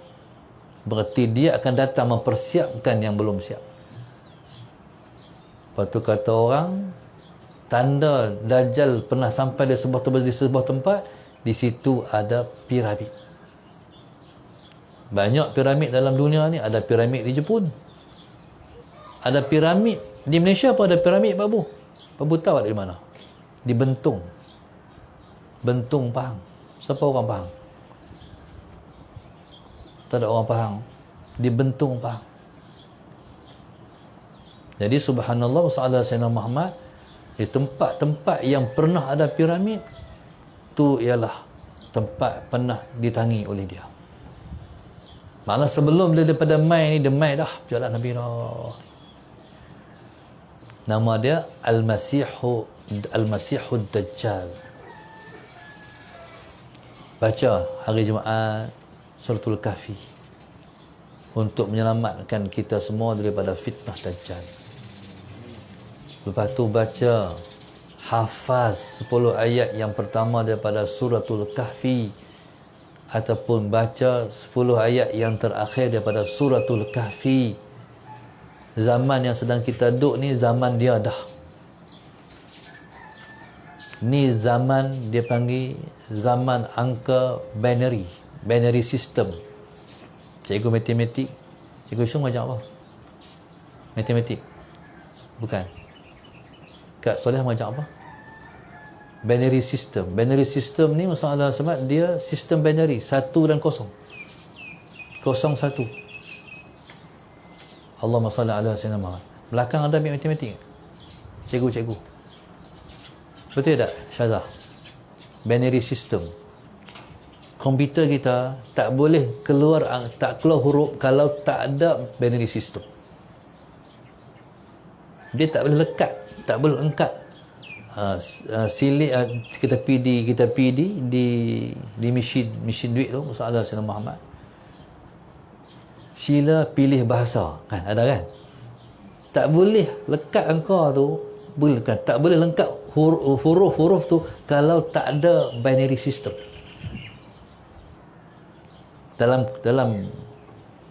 Berarti dia akan datang mempersiapkan yang belum siap. Lepas tu kata orang, tanda Dajjal pernah sampai di sebuah tempat, di situ ada piramid. Banyak piramid dalam dunia ni. Ada piramid di Jepun, ada piramid di Malaysia pun ada piramid, Pak Bu. Pak Bu tahu ada di mana? Di Bentung. Bentung Pahang. Siapa orang Pahang? Tak ada orang Pahang. Di Bentung Pahang. Jadi subhanallah wassalam Sayyidina Muhammad, di tempat-tempat yang pernah ada piramid tu ialah tempat pernah ditangi oleh dia. Malah sebelum dia daripada mai ni, dia mai dah jalan Nabi dah. Nama dia Al-Masihud Dajjal. Baca hari Jumaat Suratul Kahfi untuk menyelamatkan kita semua daripada fitnah Dajjal. Lepas tu baca, hafaz 10 ayat yang pertama daripada Suratul Kahfi, ataupun baca 10 ayat yang terakhir daripada Suratul Kahfi. Zaman yang sedang kita duduk ni zaman dia dah. Ni zaman dia panggil zaman angka binary system. Cikgu matematik, Cikgu Syung ajar apa? Matematik? Bukan. Kak Soleh ajar apa? Binary system. Binary system ni masalah sebab dia sistem binary, 1 dan 0. 0-1. Allahumma salli ala sayyidina Muhammad. Belakang ada ambil matematik? Cikgu. Betul tak, Syazah? Binary system. Komputer kita tak boleh keluar huruf kalau tak ada binary system. Dia tak boleh lekat, tak boleh angkat. Kita PD di mesin duit tu, masalah Sayyidina Muhammad. Sila pilih bahasa, kan ada kan? Tak boleh lekat angka tu, tak boleh lengkap huruf-huruf tu kalau tak ada binary system. Dalam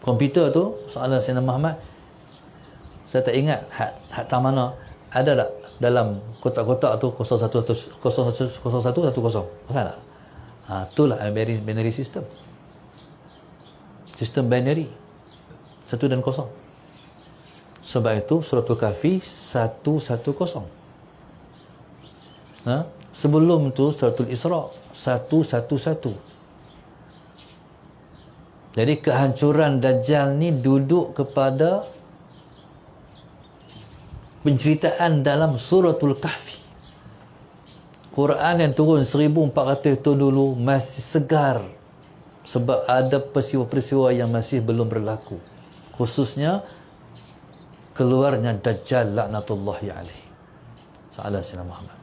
komputer tu, soalan Sayyidina Muhammad, saya tak ingat hat mana, ada tak dalam kotak-kotak tu 0110. Pasal tak? Itulah binary system. Sistem binary 1 dan 0. Sebab itu Suratul Kahfi 110. Sebelum tu Suratul Isra 111. Jadi kehancuran Dajjal ni duduk kepada penceritaan dalam Suratul Kahfi. Quran yang turun 1400 tahun dulu masih segar, sebab ada peristiwa-peristiwa yang masih belum berlaku, khususnya keluarnya Dajjal laknatullahi alaihi. Salah Sayyidina Muhammad.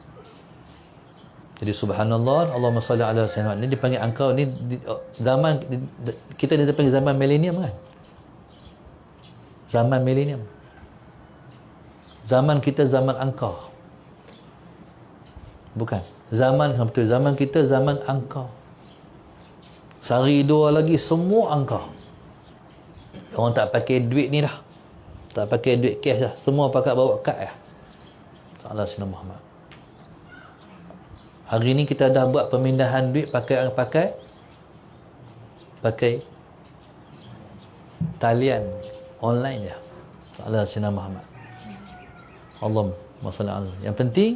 Jadi subhanallah, Allahumma salli ala Sayyidina Muhammad. Ini dipanggil angka ni zaman kita dia dipanggil zaman milenium kan? Zaman milenium. Zaman kita zaman angka. Bukan. Zaman kita zaman angka. Sehari dua lagi semua angka. Orang tak pakai duit ni dah. Tak pakai duit cash dah. Semua pakai bawa kad dah. Salah Sayyidina Muhammad. Hari ni kita dah buat pemindahan duit pakai talian online je. Salah Sayyidina Muhammad. Allahumma salli alaihi. Yang penting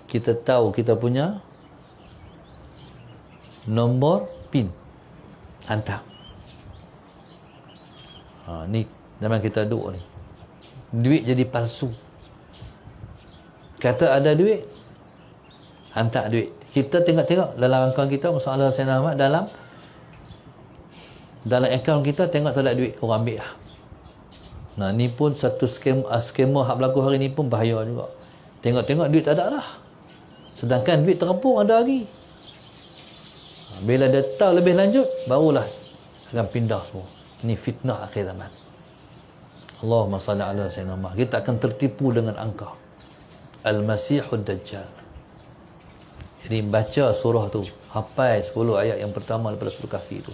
kita tahu kita punya nombor PIN hantar. Ni zaman kita duduk ni. Duit jadi palsu. Kata ada duit, hantar duit. Kita tengok dalam akaun kita, masalah Sayyidina Muhammad, dalam akaun kita tengok tak ada duit, orang ambil lah. Nah, ni pun satu skema hak berlaku hari ni pun bahaya juga. Tengok duit tak ada dah. Sedangkan duit terapung ada lagi. Bila dia tahu lebih lanjut, barulah akan pindah semua. Ini fitnah akhir zaman. Allahumma salli ala Sayyidina Muhammad. Kita akan tertipu dengan angka. Al-Masihud Dajjal. Jadi baca surah tu, hafal 10 ayat yang pertama daripada surah Kahfi tu.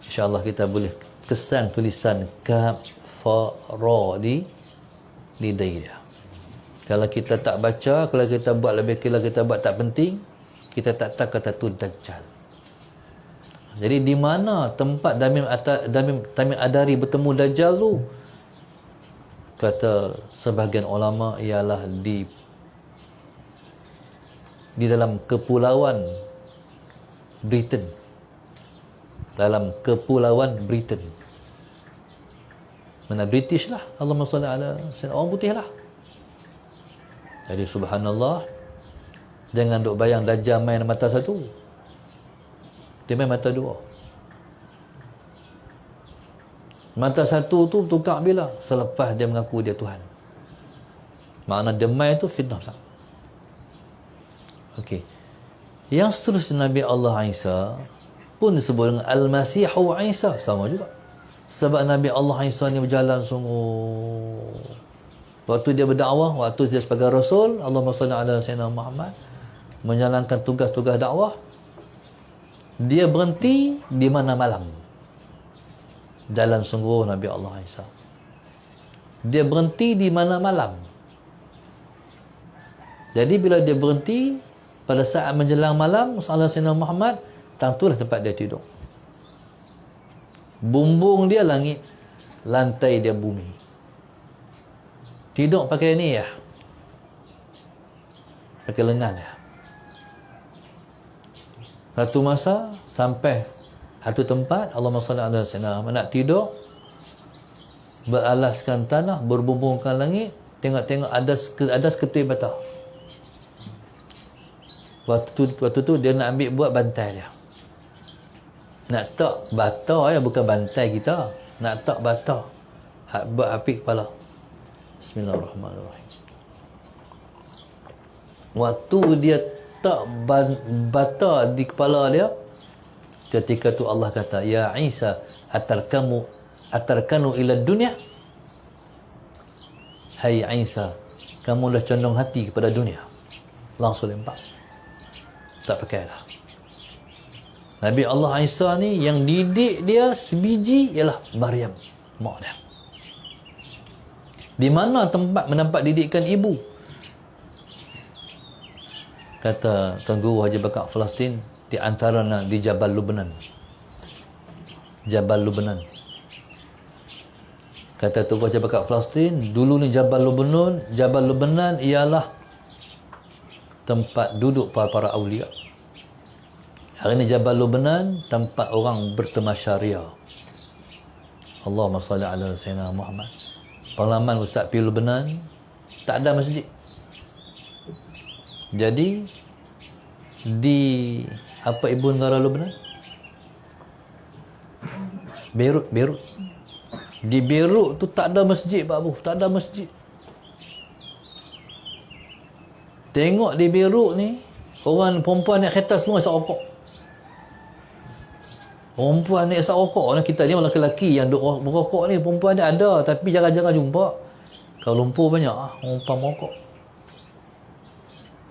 InsyaAllah kita boleh kesan tulisan kafara di lidah dia. Kalau kita tak baca, kalau kita buat tak penting, kita tak tahu kata tu Dajjal. Jadi di mana tempat Tamim Adari bertemu Dajjal tu? Kata sebahagian ulama ialah di dalam kepulauan Britain. Dalam kepulauan Britain. Mana British lah. Allahumma salli ala orang putih lah. Jadi subhanallah, jangan duk bayang Dajjal main mata satu. Dia main mata dua. Mata satu tu tukar bila? Selepas dia mengaku dia Tuhan. Makna dia main tu fitnah besar. Okey. Yang seterusnya Nabi Allah Isa pun disebut dengan Al-Masihu Isa. Sama juga. Sebab Nabi Allah Isa ni berjalan sungguh. Waktu dia berdakwah, waktu dia sebagai Rasul, Allahumma salli ala Sayyidina Muhammad, menjalankan tugas-tugas dakwah, dia berhenti di mana malam. Jalan sungguh Nabi Allah Isa. Dia berhenti di mana malam. Jadi bila dia berhenti pada saat menjelang malam, sallallahu Sayyidina Muhammad, tentulah tempat dia tidur. Bumbung dia langit, lantai dia bumi. Tidur pakai ni ya. Pakai lengan ya. Satu masa sampai satu tempat, Allahumma salli ala Sayyidina Muhammad, nak tidur, beralaskan tanah, berbumbungkan langit, tengok-tengok ada seketul bata. Waktu tu dia nak ambil buat bantai dia. Nak tak bata ya, bukan bantai kita. Nak tak bata. Buat api kepala. Bismillahirrahmanirrahim. Waktu dia tak bata di kepala dia, ketika tu Allah kata, ya Isa, atarkanu ila dunia. Hai Isa, kamu dah condong hati kepada dunia. Langsung lempar. Tak pakai dah. Nabi Allah Isa ni yang didik dia sebiji ialah Maryam, mak dia. Di mana tempat mendapat didikan ibu? Kata Tuan Guru Haji Bakar Palestin, di antaranya di Jabal Lubnan. Jabal Lubnan. Kata Tuan Guru Haji Bakar Palestin, dulu ni Jabal Lubnan ialah tempat duduk para awliya. Hari ni Jabal Lubnan tempat orang bertemasyaria. Allahumma salli ala Sayyidina Muhammad. Pengalaman Ustaz pergi Lubnan, tak ada masjid. Jadi di apa ibu negara Lubnan? Beirut. Di Beirut tu tak ada masjid, Pak Bu, tak ada masjid. Tengok di Beirut ni, orang perempuan naik kereta semua isap rokok. Perempuan ni isap rokok. Kita ni orang lelaki yang berokok ni, perempuan ni ada tapi jarang-jarang jumpa. Kalau Lumpur banyak orang perempuan merokok.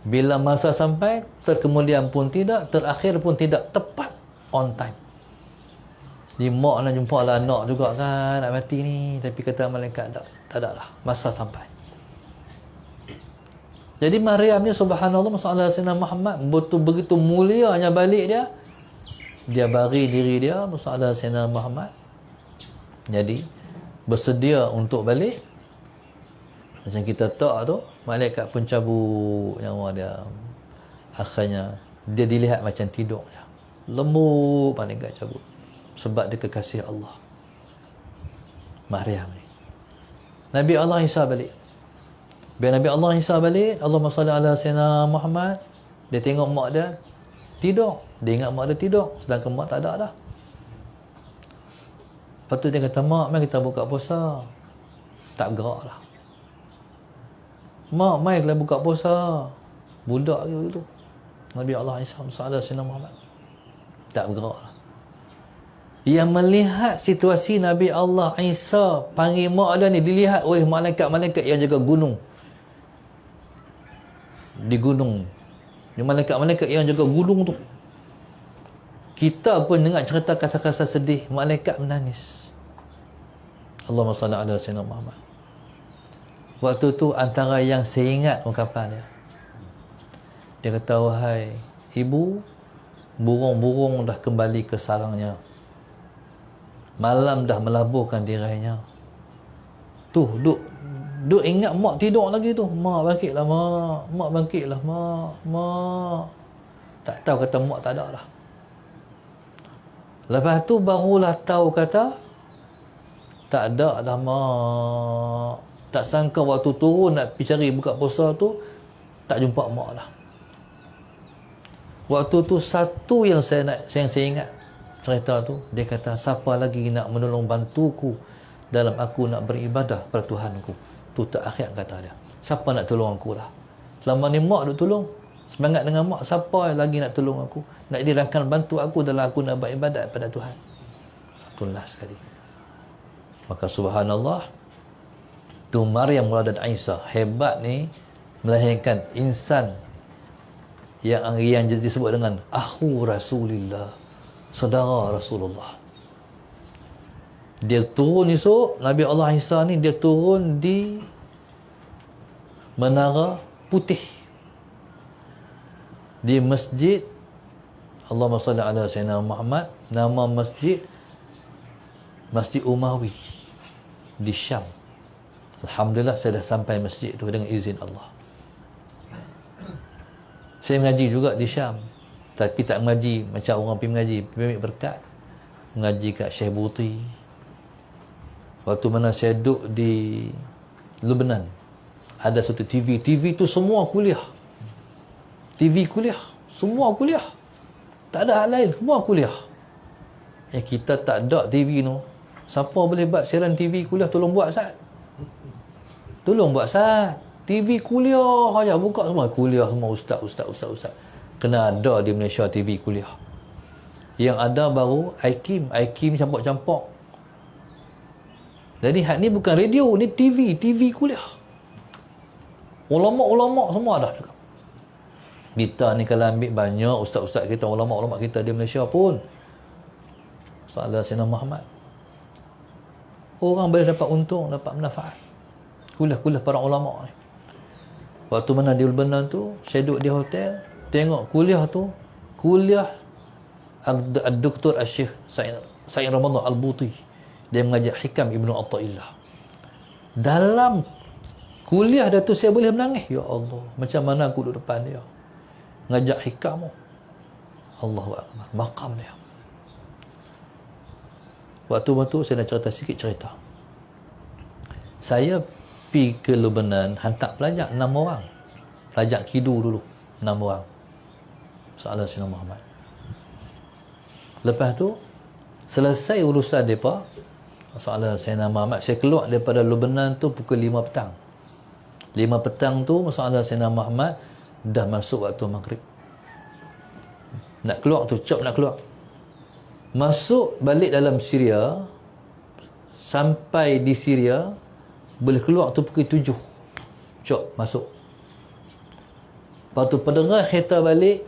Bila masa sampai, terkemudian pun tidak, terakhir pun tidak, tepat on time. Di mak nak jumpa lah anak juga kan, nak mati ni, tapi kata malaikat tak ada lah, masa sampai. Jadi Maryam ni subhanallah, masalah Sayyidina Muhammad begitu mulianya balik dia bagi diri dia masalah Sayyidina Muhammad. Jadi bersedia untuk balik. Macam kita tak tu, malaikat pun cabut nyawa dia. Akhirnya dia dilihat macam tidur je. Lembut malaikat cabut. Sebab dia kekasih Allah. Maryam ni. Nabi Allah Isa balik. Bila Nabi Allah Isa balik, Allahumma salli ala Sayyidina Muhammad, dia tengok mak dia tidur. Dia ingat mak dia tidur, sedangkan mak tak ada dah. Lepas tu dia kata, mak, mari kita buka puasa. Tak bergerak lah. Mak, mari kita buka puasa. Budak tu. Nabi Allah Isa sallallahu alaihi wasallam Muhammad. Tak bergerak lah. Yang melihat situasi Nabi Allah Isa panggil mak dia ni, dilihat oleh malaikat-malaikat yang jaga gunung. Di gunung. Di malaikat-malaikat yang jaga gunung tu. Kita pun dengar cerita kata-kata sedih, malaikat menangis. Allahumma salli ala Sayyidina Muhammad. Waktu tu antara yang saya ingat ungkapan dia. Dia kata, wahai ibu, burung-burung dah kembali ke sarangnya. Malam dah melabuhkan dirinya. Tu, duk ingat mak tidur lagi tu. Mak bangkitlah mak. Mak bangkitlah mak. Mak. Tak tahu kata mak tak ada lah. Lepas tu barulah tahu kata tak ada dah mak. Tak sangka waktu turun nak pergi cari buka puasa tu, tak jumpa mak dah. Waktu tu satu yang saya ingat cerita tu, dia kata, siapa lagi nak menolong bantuku dalam aku nak beribadah pada Tuhanku. Tu terakhir kata dia. Siapa nak tolong aku lah. Selama ni mak duk tolong. Semangat dengan mak, siapa lagi nak tolong aku? Nak dirangkan bantu aku dalam aku nak beribadat pada Tuhan. Itulah sekali. Maka subhanallah, tu Maryam muladat Isa hebat ni, melahirkan insan yang disebut dengan akhu Rasulillah, saudara Rasulullah. Dia turun esok, Nabi Allah Isa ni dia turun di Menara Putih, di masjid. Allahumma salli ala Sayyidina Muhammad. Nama Masjid Umawi di Syam. Alhamdulillah saya dah sampai masjid tu dengan izin Allah. Saya mengaji juga di Syam, tapi tak mengaji macam orang pergi mengaji, pergi berkat. Mengaji kat Syekh Buti. Waktu mana saya duduk di Lebanon, ada satu TV tu semua kuliah. TV kuliah, semua kuliah. Tak ada hal lain, semua kuliah. Kita tak ada TV tu. Siapa boleh buat siaran TV kuliah, tolong buat Sat. Tolong buat Sat. TV kuliah aja, buka semua kuliah semua, ustaz. Kena ada di Malaysia TV kuliah. Yang ada baru IKIM campur-campur. Jadi hak ni bukan radio, ni TV kuliah. Ulama-ulama semua ada dekat. Kita ni kalau ambil banyak ustaz-ustaz kita, ulama-ulama kita di Malaysia pun, salah Sayyidina Muhammad, orang boleh dapat untung, dapat manfaat kuliah-kuliah para ulama ni. Waktu mana di Lebanon tu, saya duduk di hotel, tengok kuliah tu, kuliah Dr. Syekh Said Ramadan Al-Buti. Dia mengajar hikam Ibnu Athaillah. Dalam kuliah dia tu saya boleh menangis. Ya Allah, macam mana aku duduk depan dia ngajak hikam. Allahu Akbar, maqam dia. Waktu saya nak cerita sikit cerita. Saya pergi ke Lebanon, hantar pelajar 6 orang. Pelajar kidu dulu, 6 orang. Salah Sayyidina Muhammad. Lepas tu, selesai urusan mereka, salah Sayyidina Muhammad, saya keluar daripada Lebanon tu pukul 5 petang. 5 petang tu, salah Sayyidina Muhammad, dah masuk waktu maghrib. Nak keluar tu, cop nak keluar. Masuk balik dalam Syria, sampai di Syria, boleh keluar tu pukul 7. Cop masuk. Lepas tu pendengar kereta balik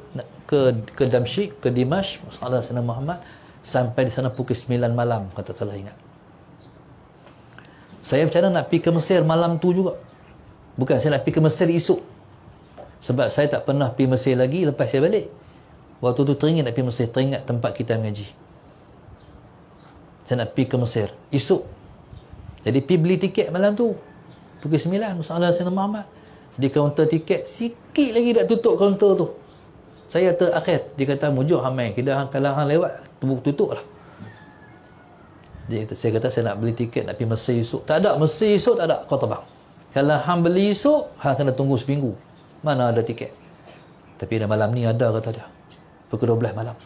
ke Damsyik, ke Dimash, Salah Sayyidina Muhammad, sampai di sana pukul 9 malam, kata telah ingat. Saya bercakap nak pergi ke Mesir malam tu juga. Bukan, saya nak pergi ke Mesir esok. Sebab saya tak pernah pergi Mesir lagi lepas saya balik. Waktu tu teringat nak pergi Mesir, teringat tempat kita mengaji. Saya nak pergi ke Mesir esok. Jadi pergi beli tiket malam tu pukul 9, Salah Sayyidina Muhammad. Di kaunter tiket, sikit lagi dah tutup kaunter tu. Saya terakhir. Dia kata, mujur hamai. Kalau hang lewat, tutup lah. Saya kata, saya nak beli tiket, nak pergi Mesir esok. Tak ada, Mesir esok tak ada, kau terbang. Kalau hang beli esok, hang kena tunggu seminggu. Mana ada tiket. Tapi dah malam ni ada, kata dia. Pukul 12 malam.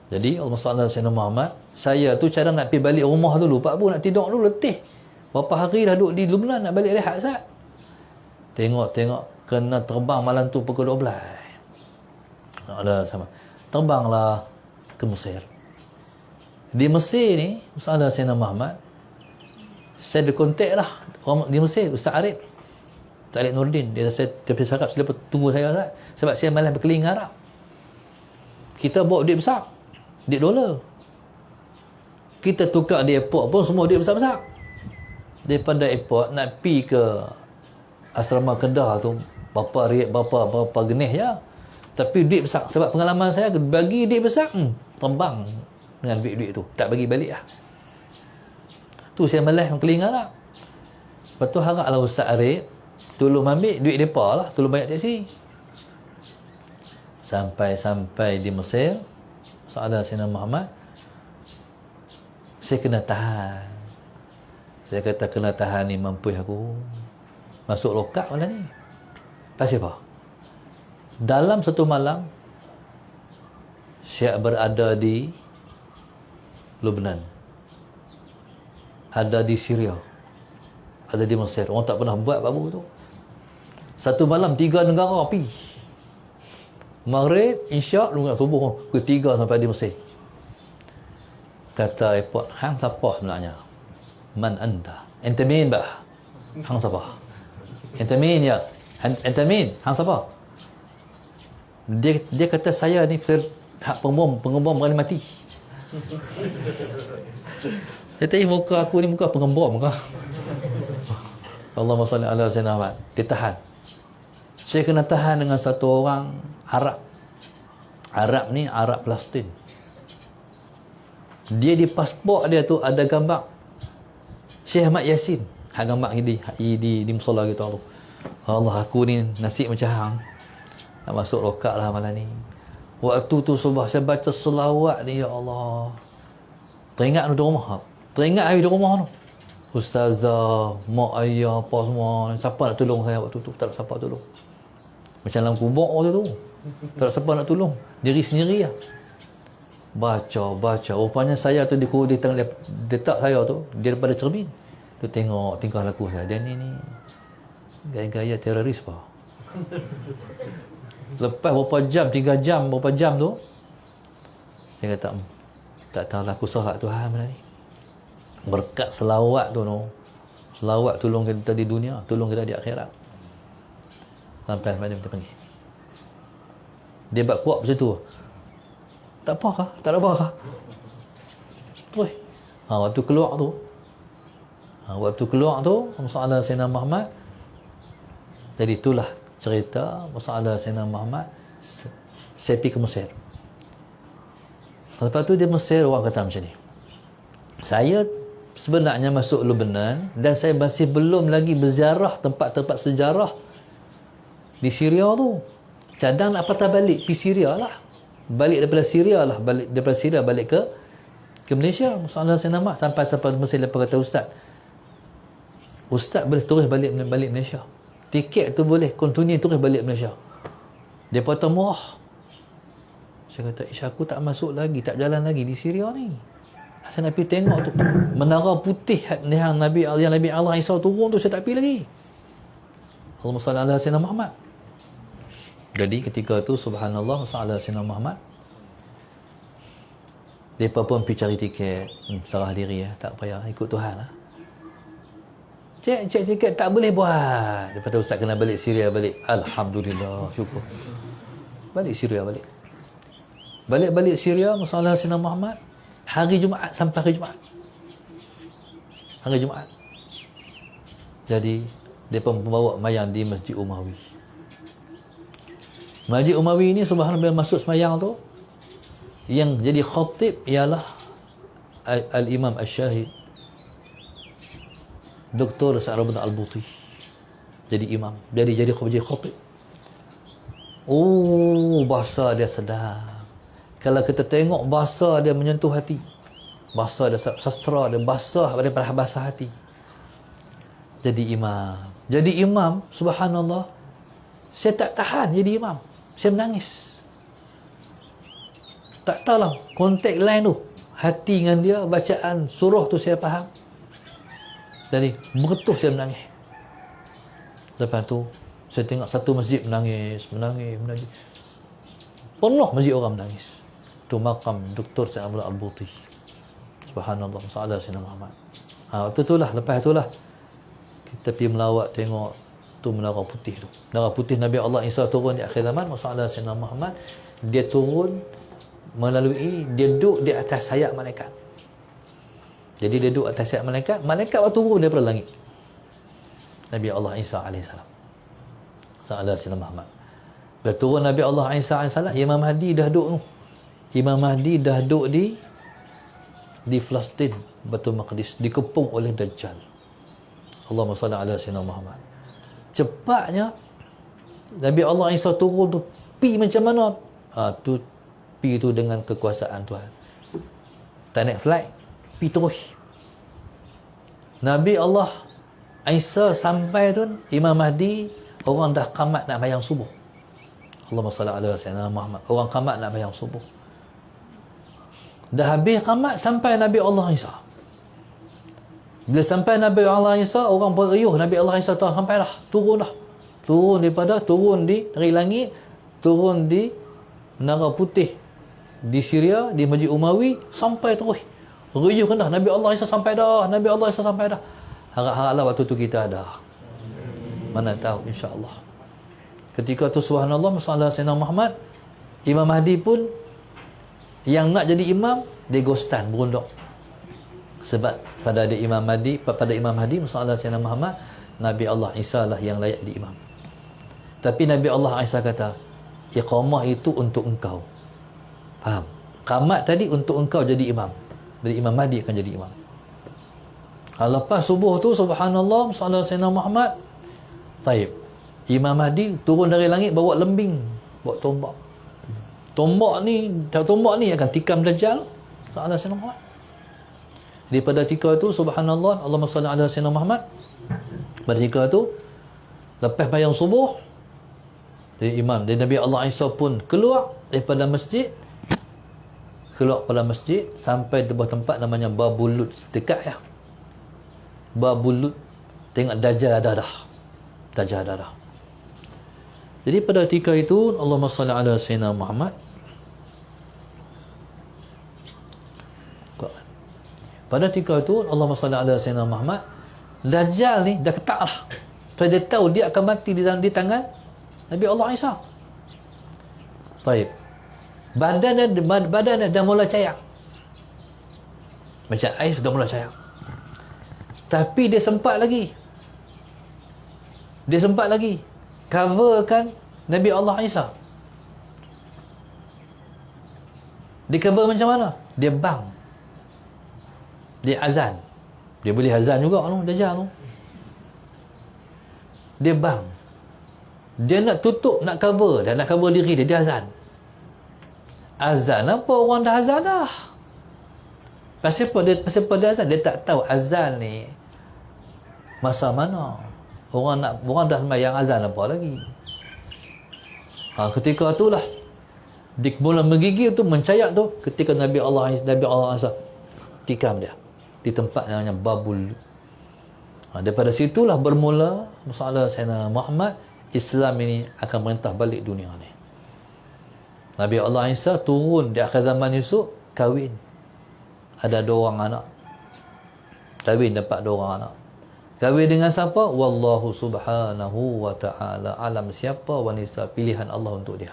Jadi, Allahumma salli ala Sayyidina Muhammad. Saya tu cara nak pergi balik rumah dulu. Pak Bu nak tidur dulu, letih. Berapa hari dah duduk di Lubnan, nak balik rehat, Ustaz. Tengok, kena terbang malam tu pukul 12. Ada sama. Terbanglah ke Mesir. Di Mesir ni, Ustaz Sayyidina Muhammad, saya ada kontak lah orang di Mesir, Ustaz Arif Nurdin. Dia cakap, sila tunggu saya, Ustaz. Sebab saya malas berkeliling Arab. Kita bawa duit besar, duit dolar. Kita tukar di airport pun semua duit besar-besar. Daripada airport nak pergi ke asrama Kedah tu berapa genih je. Tapi duit besar. Sebab pengalaman saya, bagi duit besar, terbang dengan duit-duit tu. Tak bagi balik lah. Tu saya malas berkeliling Arab. Lepas tu haraplah Ustaz Arif tolong ambil duit mereka lah, tolong bayar taksi. Sampai di Mesir, Salah Sayyidina Muhammad, saya kena tahan. Saya kata, kena tahan ni, mampu aku masuk lokap malam ni. Pasal apa? Dalam satu malam, Syekh berada di Lubnan, ada di Syria, ada di Mesir. Orang tak pernah buat babu tu. Satu malam 3 negara pergi. Maghrib, Isyak, lungat subuh, ketiga sampai di Mesir. Kata airport, hang siapa sebenarnya? Man anta? Ente min bah? Hang siapa? Ente min ya? Ente min? Hang siapa? Dia kata, saya ni hak pengebom berani mati. Saya tanya, muka aku ni muka pengebom kah? Allahumma salli ala Sayyidina Muhammad. Dia tahan. Saya kena tahan dengan satu orang Arab. Arab ni Arab Palestin. Dia di pasport dia tu ada gambar Syekh Ahmad Yasin. Hak gambar di musola kita tu. Allah, aku ni nasib macam hang. Nak masuk rokak lah malam ni. Waktu tu subah saya baca selawat ni, ya Allah. Teringat di rumah. Teringat hari di rumah tu. Ustazah, mak ayah, apa semua. Siapa nak tolong saya waktu tu? Tak ada siapa tolong. Macam dalam kubur waktu tu. Tak ada siapa nak tolong. Diri sendiri lah. Baca. Rupanya saya tu di tangan letak saya tu, dia daripada cermin. Dia tengok tingkah laku saya. Dia ni gaya-gaya teroris apa. Lepas berapa jam, 3 jam, berapa jam tu, saya kata, tak tahu laku sahat Tuhan mana ni. Berkat selawat tu, selawat tolong kita di dunia, tolong kita di akhirat. Sampai dia pergi. Dia buat kuat macam tu. Tak apa kah? Tak ada apa kah? Terus. Waktu keluar tu, masalah Sayyidina Muhammad. Jadi itulah cerita masalah Sayyidina Muhammad. Saya pergi ke Mesir. Lepas tu di Mesir, orang kata macam ni. Saya sebenarnya masuk Lubnan dan saya masih belum lagi berziarah tempat-tempat sejarah di Syria tu. Cadang nak patah balik pergi Syria lah. Balik daripada Syria balik ke Malaysia. Masalah saya nama sampai Mesir. Lepas kata Ustaz boleh terus balik Malaysia. Tiket tu boleh continue terus balik Malaysia. Dia kata murah. Saya kata, aku tak masuk lagi, tak jalan lagi di Syria ni. Saya nak pergi tengok tu menara putih yang Nabi Allah Isa turun tu, saya tak pergi lagi. Allahumma salli ala Sayyidina Muhammad. Jadi ketika tu subhanallah sallallahu alaihi Muhammad, mereka pun pergi cari tiket, serah diri tak payah, ikut Tuhan lah. Cek tak boleh buat. Lepas tu ustaz kena balik Syria balik. Alhamdulillah, syukur. Balik Syria balik. Balik Syria masalah Sayyidina Muhammad hari Jumaat sampai hari Jumaat. Hari Jumaat. Jadi depa membawa mayang di Masjid Umawi. Masjid Umawi ni subhanallah bila masuk semayang tu yang jadi khatib ialah Al-Imam Al-Syahid Dr. Sa'rabuddin Al-Buti. Jadi imam, jadi khatib. Oh, bahasa dia sedap. Kalau kita tengok bahasa dia menyentuh hati. Bahasa dia sastra dia basah daripada bahasa hati. Jadi imam, subhanallah. Saya tak tahan jadi imam. Saya menangis. Tak tahulah konteks lain tu. Hati dengan dia, bacaan surah tu saya faham. Jadi betul saya menangis. Lepas tu saya tengok satu masjid menangis. Penuh masjid orang menangis. Tu makam Dr. Sa'rabuddin Al-Buti. Subhanallah, masalah Sayyidina Muhammad. Waktu itulah, lepas itulah kita pergi melawat tengok tu Menara Putih tu. Menara Putih Nabi Allah Isa turun di akhir zaman, masalah Sayyidina Muhammad. Dia turun melalui, dia duduk di atas sayap malaikat. Jadi dia duduk atas sayap malaikat. Malaikat waktu turun daripada langit. Nabi Allah Isa AS. Salah Sayyidina Muhammad. Bila turun Nabi Allah Isa AS, Imam Mahdi dah duduk tu. Imam Mahdi dah duduk di Palestin, Baitul Maqdis, dikepung oleh Dajjal. Allahumma salli ala Sayyidina Muhammad. Cepatnya Nabi Allah Isa turun tu, pi macam mana? Tu pi tu dengan kekuasaan Tuhan. Tak naik flight, pi terus. Nabi Allah Isa sampai tu, Imam Mahdi, orang dah qamat nak bayang subuh. Allahumma salli ala Sayyidina Muhammad. Orang qamat nak bayang subuh. Dah habis qamat sampai Nabi Allah Isa. Bila sampai Nabi Allah Isa, orang beriuh Nabi Allah Isa telah sampai dah. Turun dah. Turun dari langit, turun di Menara Putih di Syria, di Masjid Umawi, sampai terus. Riuh kan dah, Nabi Allah Isa sampai dah. Nabi Allah Isa sampai dah. Harap-haraplah waktu tu kita ada. Mana tahu, insya-Allah. Ketika tu subhanallah, masalah Sayyidina Muhammad, Imam Mahdi pun yang nak jadi imam, dia ghostan, berunduk. Sebab pada Imam Mahdi, masalah Sayyidina Muhammad, Nabi Allah Isa lah yang layak jadi imam. Tapi Nabi Allah Isa kata, iqamah itu untuk engkau. Faham? Qamat tadi untuk engkau jadi imam. Jadi Imam Mahdi akan jadi imam. Lepas subuh tu, subhanallah, masalah Sayyidina Muhammad, taib. Imam Mahdi turun dari langit bawa lembing, bawa tombak. Tombak ni akan tikam Dajjal. Salah Sayyidina Muhammad. Daripada ketika itu, subhanallah, Allahumma salli ala Sayyidina Muhammad. Pada ketika itu, lepas bayang subuh, jadi imam, dan Nabi Allah Isa pun keluar daripada masjid. Keluar pada masjid sampai di sebuah tempat namanya Babul Lut, dekat ya. Babul Lut. Tengok Dajjal ada dah. Dajjal ada dah. Jadi pada ketika itu, Allahumma salli ala Sayyidina Muhammad. Pada ketika itu, Allahumma salli ala Sayyidina Muhammad, Dajjal ni dah ketak lah. So dia tahu dia akan mati di tangan Nabi Allah Isa. Baik. Badannya dah mula cair. Macam air sudah mula cair. Tapi dia sempat lagi. Coverkan Nabi Allah Isa. Dia cover macam mana? Dia bang. Dia azan. Dia boleh azan juga tu, Dajjal tu. Dia bang. Dia nak tutup, nak cover. Dan nak cover diri dia, dia azan. Azan apa? Orang dah azan dah. Pasal apa dia azan? Dia tak tahu azan ni masa mana. Orang dah sembahyang, azan apa lagi. Ketika itulah dia mula menggigil tu, mencayak tu, ketika Nabi Allah tikam dia di tempat yang namanya Babul. Daripada situlah bermula masalah Sayyidina Muhammad. Islam ini akan merintah balik dunia ni. Nabi Allah Isa turun di akhir zaman esok, kahwin. Ada 2 orang anak. Kahwin dapat 2 orang anak. Kahwin dengan siapa? Wallahu subhanahu wa ta'ala alam, siapa wanita pilihan Allah untuk dia.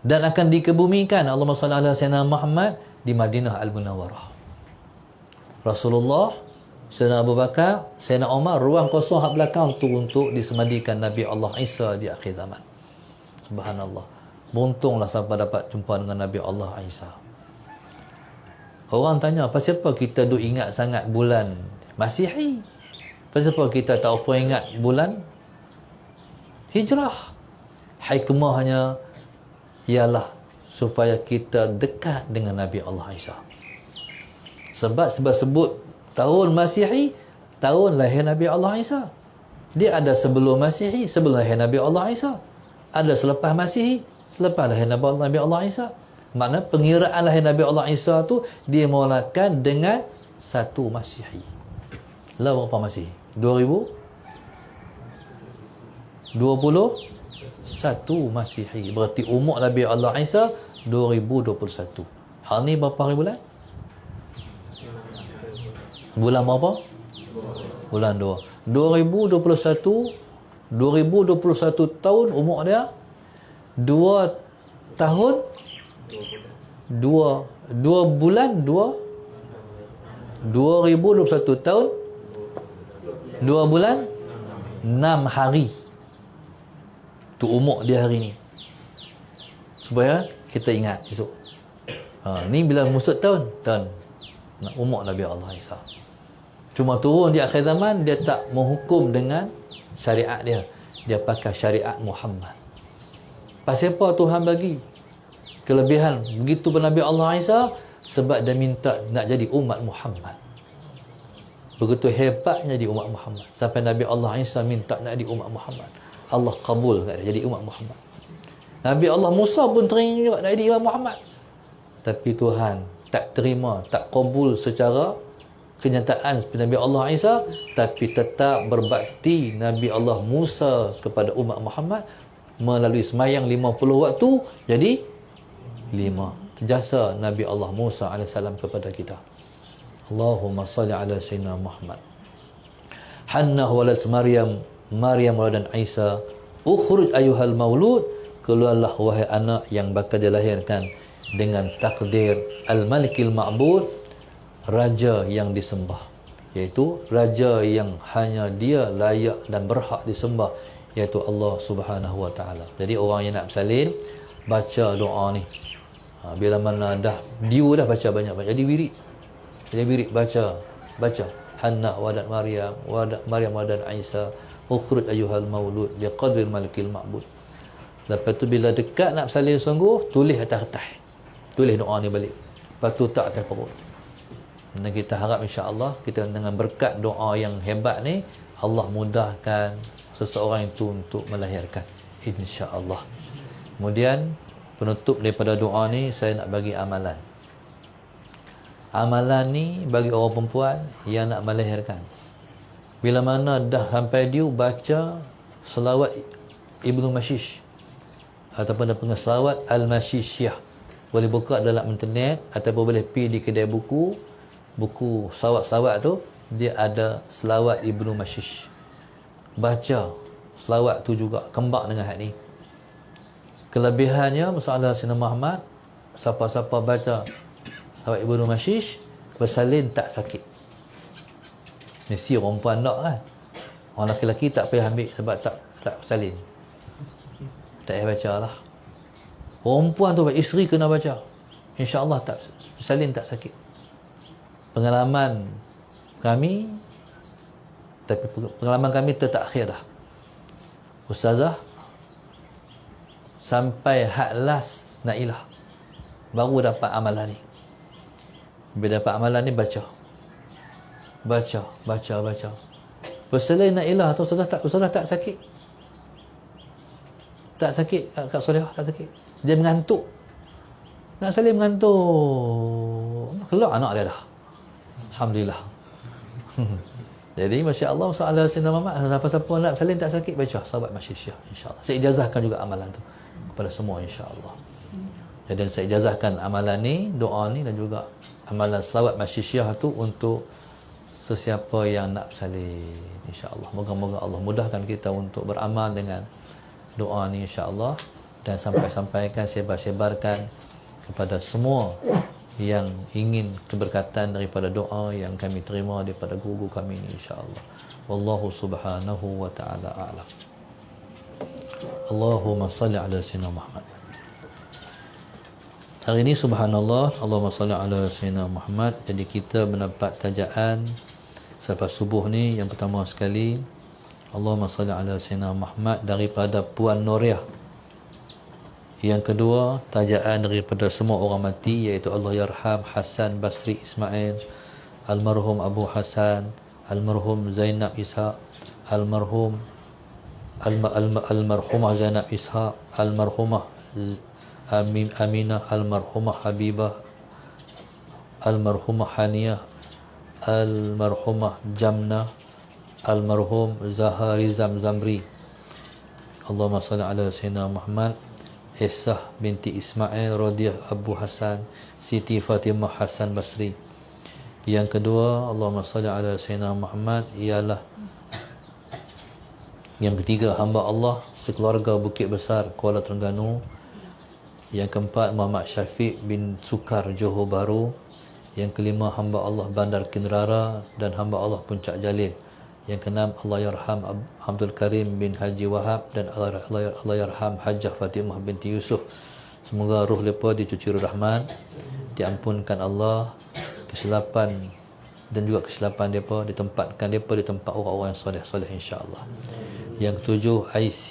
Dan akan dikebumikan, Allahumma salli ala sayyidina Muhammad, di Madinah Al-Munawwarah. Rasulullah, Sayyidina Abu Bakar, Sayyidina Umar, ruang kosong hak belakang tu untuk disemadikan Nabi Allah Isa di akhir zaman. Subhanallah. Beruntunglah siapa dapat jumpa dengan Nabi Allah Isa. Orang tanya, apa siapa kita duk ingat sangat bulan Masihi? Apa siapa kita tak apa ingat bulan Hijrah? Hikmahnya ialah supaya kita dekat dengan Nabi Allah Isa. Sebab sebut tahun Masihi, tahun lahir Nabi Allah Isa. Dia ada sebelum Masihi, sebelum lahir Nabi Allah Isa. Ada selepas Masihi, selepas lahir Nabi Allah Isa. Makna pengiraan lahir Nabi Allah Isa tu dimulakan dengan 1 Masihi. Lalu berapa Masihi? 2021 Masihi. Berarti umur Nabi Allah Isa 2021. Hal ni berapa hari bulan? Bulan berapa? Bulan 2. 2021 tahun umur dia 2 tahun 2 bulan 2021 tahun 2 bulan 6 hari. Tu umur dia hari ni. Supaya kita ingat esok. Ni bila musut tahun umur Nabi Allah Isa. Cuma turun di akhir zaman, dia tak menghukum dengan syariat dia. Dia pakai syariat Muhammad. Pasal apa Tuhan bagi kelebihan begitu pada Nabi Allah Isa? Sebab dia minta nak jadi umat Muhammad. Begitu hebatnya jadi umat Muhammad. Sampai Nabi Allah Isa minta nak jadi umat Muhammad. Allah kabul nak jadi umat Muhammad. Nabi Allah Musa pun teringin juga nak jadi umat Muhammad. Tapi Tuhan tak terima, tak kabul secara kenyataan seperti Nabi Allah Isa, tapi tetap berbakti Nabi Allah Musa kepada umat Muhammad melalui semayang 50 waktu jadi 5. Jasa Nabi Allah Musa AS kepada kita. Allahumma salli ala sayyidina Muhammad. Hannah walad Maryam waladan Isa, ukhruj ayuhal maulud, keluarlah wahai anak yang bakal dilahirkan dengan takdir al-malikil ma'bud, raja yang disembah, iaitu raja yang hanya dia layak dan berhak disembah, iaitu Allah Subhanahu wa ta'ala. Jadi orang yang nak bersalin baca doa ni. Bila mana dah diu dah baca banyak-banyak. Jadi wirid baca. Hannah wadat Maryam wadat Isa, ukhruj ayyuhal maulud biqadril malikil ma'bud. Lepas tu bila dekat nak bersalin sungguh, tulis atas kertas. Tulis doa ni balik. Lepas tu tak atas perut. Dan kita harap insya-Allah kita dengan berkat doa yang hebat ni, Allah mudahkan seseorang itu untuk melahirkan, insya-Allah. Kemudian penutup daripada doa ni, saya nak bagi amalan. Amalan ni bagi orang perempuan yang nak melahirkan. Bila mana dah sampai dia baca selawat Ibnu Mashish ataupun dia panggil selawat Al-Mashishiyah. Boleh buka dalam internet ataupun boleh pergi di kedai buku selawat-selawat tu, dia ada selawat Ibnu Mashish. Baca selawat tu juga kembang dengan hak ni. Kelebihannya masalah Sayyidina Muhammad, siapa-siapa baca selawat Ibnu Mashish bersalin tak sakit. Mesti orang perempuan tak kan. Orang lelaki tak payah ambil sebab tak bersalin. Tak payah baca lah. Orang perempuan tu, isteri kena baca. InsyaAllah tak bersalin tak sakit. Pengalaman kami, tapi pengalaman kami tertakhir dah. Ustazah sampai hak last Nailah baru dapat amalan ni. Bila dapat amalan ni baca. Bersalin Nailah tu Ustazah tak sakit. Tak sakit Kak Solehah, tak sakit. Dia mengantuk. Nak salin mengantuk. Keluar anak dia dah. Alhamdulillah. Jadi Masya Allah, soalan Sayyidina Muhammad, siapa-siapa nak bersalin tak sakit, baca sahabat Masyisyah, insyaAllah. Saya ijazahkan juga amalan tu kepada semua, insyaAllah. Jadi saya ijazahkan amalan ni, doa ni, dan juga amalan selawat Masyisyah tu untuk sesiapa yang nak bersalin, insya-Allah. Moga-moga Allah mudahkan kita untuk beramal dengan doa ni, insya-Allah, dan sampaikan, sebar-sebarkan kepada semua yang ingin keberkatan daripada doa yang kami terima daripada guru kami ni, insya-Allah. Wallahu subhanahu wa ta'ala a'lam. Allahumma salli ala sayyidina Muhammad. Hari ini subhanallah, Allahumma salli ala sayyidina Muhammad. Jadi kita mendapat tajaan selepas subuh ni. Yang pertama sekali, Allahumma salli ala sayyidina Muhammad daripada Puan Noriah. Yang kedua, tajaan daripada semua orang mati, iaitu Allah yarham Hasan Basri Ismail, almarhum Abu Hasan, almarhum Zainab Ishaq, almarhumah Zainab Ishaq, almarhumah Aminah, almarhumah Habibah, almarhumah Haniyah, almarhumah Jamna, almarhum Zahari Zamri. Allahumma salli ala sayyidina Muhammad. Esah binti Ismail Rodiah Abu Hasan, Siti Fatimah Hasan Basri. Yang kedua, Allahumma salli ala sayyidina Muhammad, ialah yang ketiga, hamba Allah sekeluarga Bukit Besar, Kuala Terengganu. Yang keempat, Muhammad Syafiq bin Sukar, Johor Bahru. Yang kelima, hamba Allah Bandar Kinrara dan hamba Allah Puncak Jalil. Yang keenam, Allah yarham Abdul Karim bin Haji Wahab dan Allah yarham Hajjah Fatimah binti Yusuf. Semoga roh mereka dicuci rahmat, diampunkan Allah kesilapan dan juga kesilapan mereka, ditempatkan mereka di tempat orang-orang yang soleh-soleh, insya-Allah. Yang ketujuh, IC